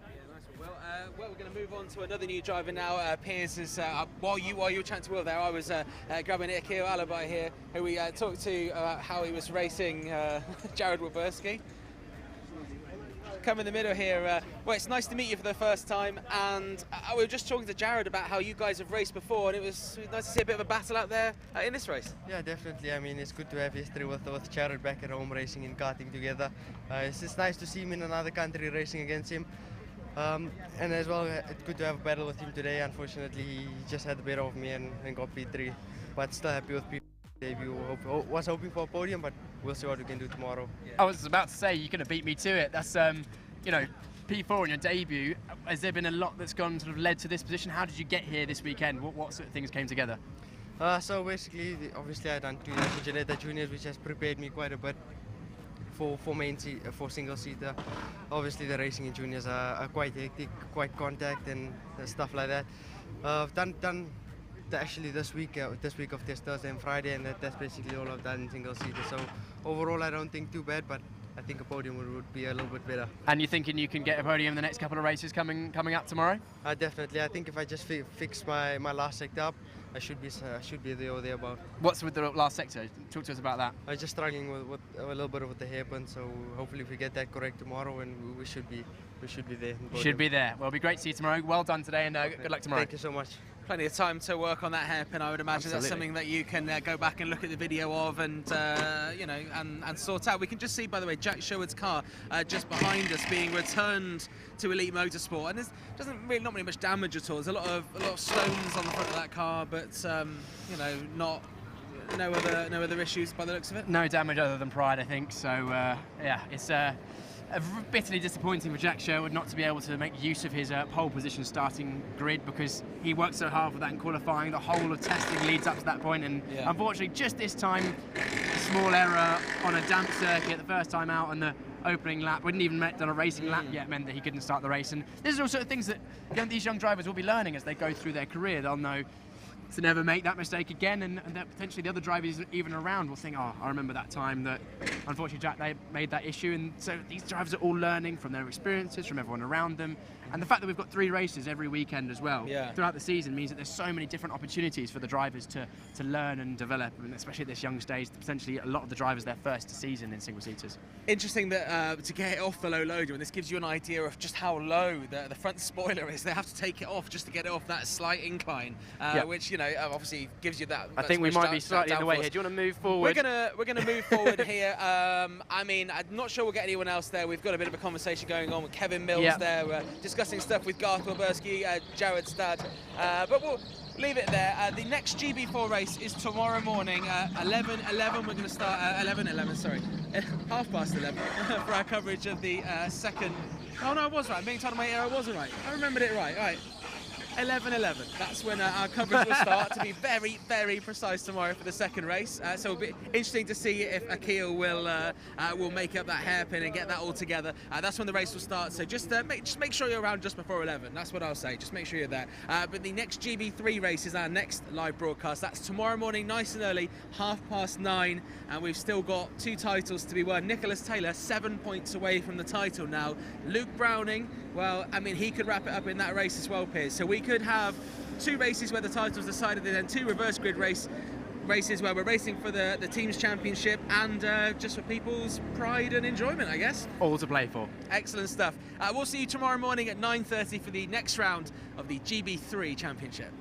Well, we're going to move on to another new driver now. Piers is, while you were chatting to Will there, I was grabbing Akio Alibi here, who we talked to about how he was racing Jared Wilburski. come in the middle here. Well, it's nice to meet you for the first time, and we were just talking to Jared about how you guys have raced before, and it was nice to see a bit of a battle out there in this race. Yeah, definitely. I mean, it's good to have history with Jared back at home racing and karting together. It's just nice to see him in another country racing against him. And as well, it's good to have a battle with him today. Unfortunately, he just had the better of me and got P3, but still happy with P3 debut. Was hoping for a podium, but we'll see what we can do tomorrow. I was about to say, you could have beat me to it. That's, you know, P4 on your debut. Has there been a lot that's gone sort of led to this position? How did you get here this weekend? What sort of things came together? So basically, obviously I done 2 years for Janetta Juniors, which has prepared me quite a bit for single seater. Obviously the racing in juniors are quite hectic, quite contact and stuff like that. I've done actually this week of test Thursday and Friday, and that's basically all I've done in single seater. So overall I don't think too bad, but I think a podium would be a little bit better. And you're thinking you can get a podium in the next couple of races coming up tomorrow? Definitely. I think if I just fix my last sector up, I should be there or thereabout. What's with the last sector? Talk to us about that. I'm just struggling with a little bit with the hairpin, so hopefully if we get that correct tomorrow, and we should be there. Should be there. Well, it'll be great to see you tomorrow. Well done today, and good luck tomorrow. Thank you so much. Plenty of time to work on that hairpin, I would imagine. Absolutely. That's something that you can go back and look at the video of and you know, and sort out. We can just see, by the way, Jack Sherwood's car just behind us being returned to Elite Motorsport, and there's not really much damage at all. There's a lot of stones on the front of that car, but you know, no other issues by the looks of it. No damage other than pride, I think. So yeah, it's bitterly disappointing for Jack Sherwood not to be able to make use of his pole position starting grid, because he worked so hard for that in qualifying. The whole of testing leads up to that point, and unfortunately just this time a small error on a damp circuit the first time out on the opening lap. We hadn't even done a racing lap yet, meant that he couldn't start the race. And these are all sort of things that these young drivers will be learning as they go through their career. They'll know to never make that mistake again, and that potentially the other drivers even around will think, oh, I remember that time that unfortunately Jack, they made that issue. And so these drivers are all learning from their experiences, from everyone around them. And the fact that we've got 3 races every weekend as well throughout the season means that there's so many different opportunities for the drivers to learn and develop, and especially at this young stage, potentially a lot of the drivers their first season in single seaters. Interesting that to get it off the low loader, and this gives you an idea of just how low the front spoiler is. They have to take it off just to get it off that slight incline, which, you know, obviously gives you that. I think we might be slightly in the way here. Do you want to move forward? We're gonna move forward here. I mean, I'm not sure we'll get anyone else there. We've got a bit of a conversation going on with Kevin Mills there. We're discussing stuff with Garth Wilburski, Jared Stad, but we'll leave it there. The next GB4 race is tomorrow morning, 11:11. We're going to start 11:11. Sorry, 11:30 for our coverage of the second. Oh no, I was right. I'm being told in my ear I wasn't right. I remembered it right. Right. 11:11. That's when our coverage will start, to be very, very precise tomorrow for the second race. So it'll be interesting to see if Akil will make up that hairpin and get that all together. That's when the race will start. So just make sure you're around just before 11. That's what I'll say. Just make sure you're there. But the next GB3 race is our next live broadcast. That's tomorrow morning, nice and early, 9:30, and we've still got 2 titles to be won. Nicholas Taylor 7 points away from the title now. Luke Browning, well, I mean, he could wrap it up in that race as well, Piers. So we could have 2 races where the title's decided, and then 2 reverse grid races where we're racing for the team's championship and just for people's pride and enjoyment, I guess. All to play for. Excellent stuff. We'll see you tomorrow morning at 9:30 for the next round of the GB3 Championship.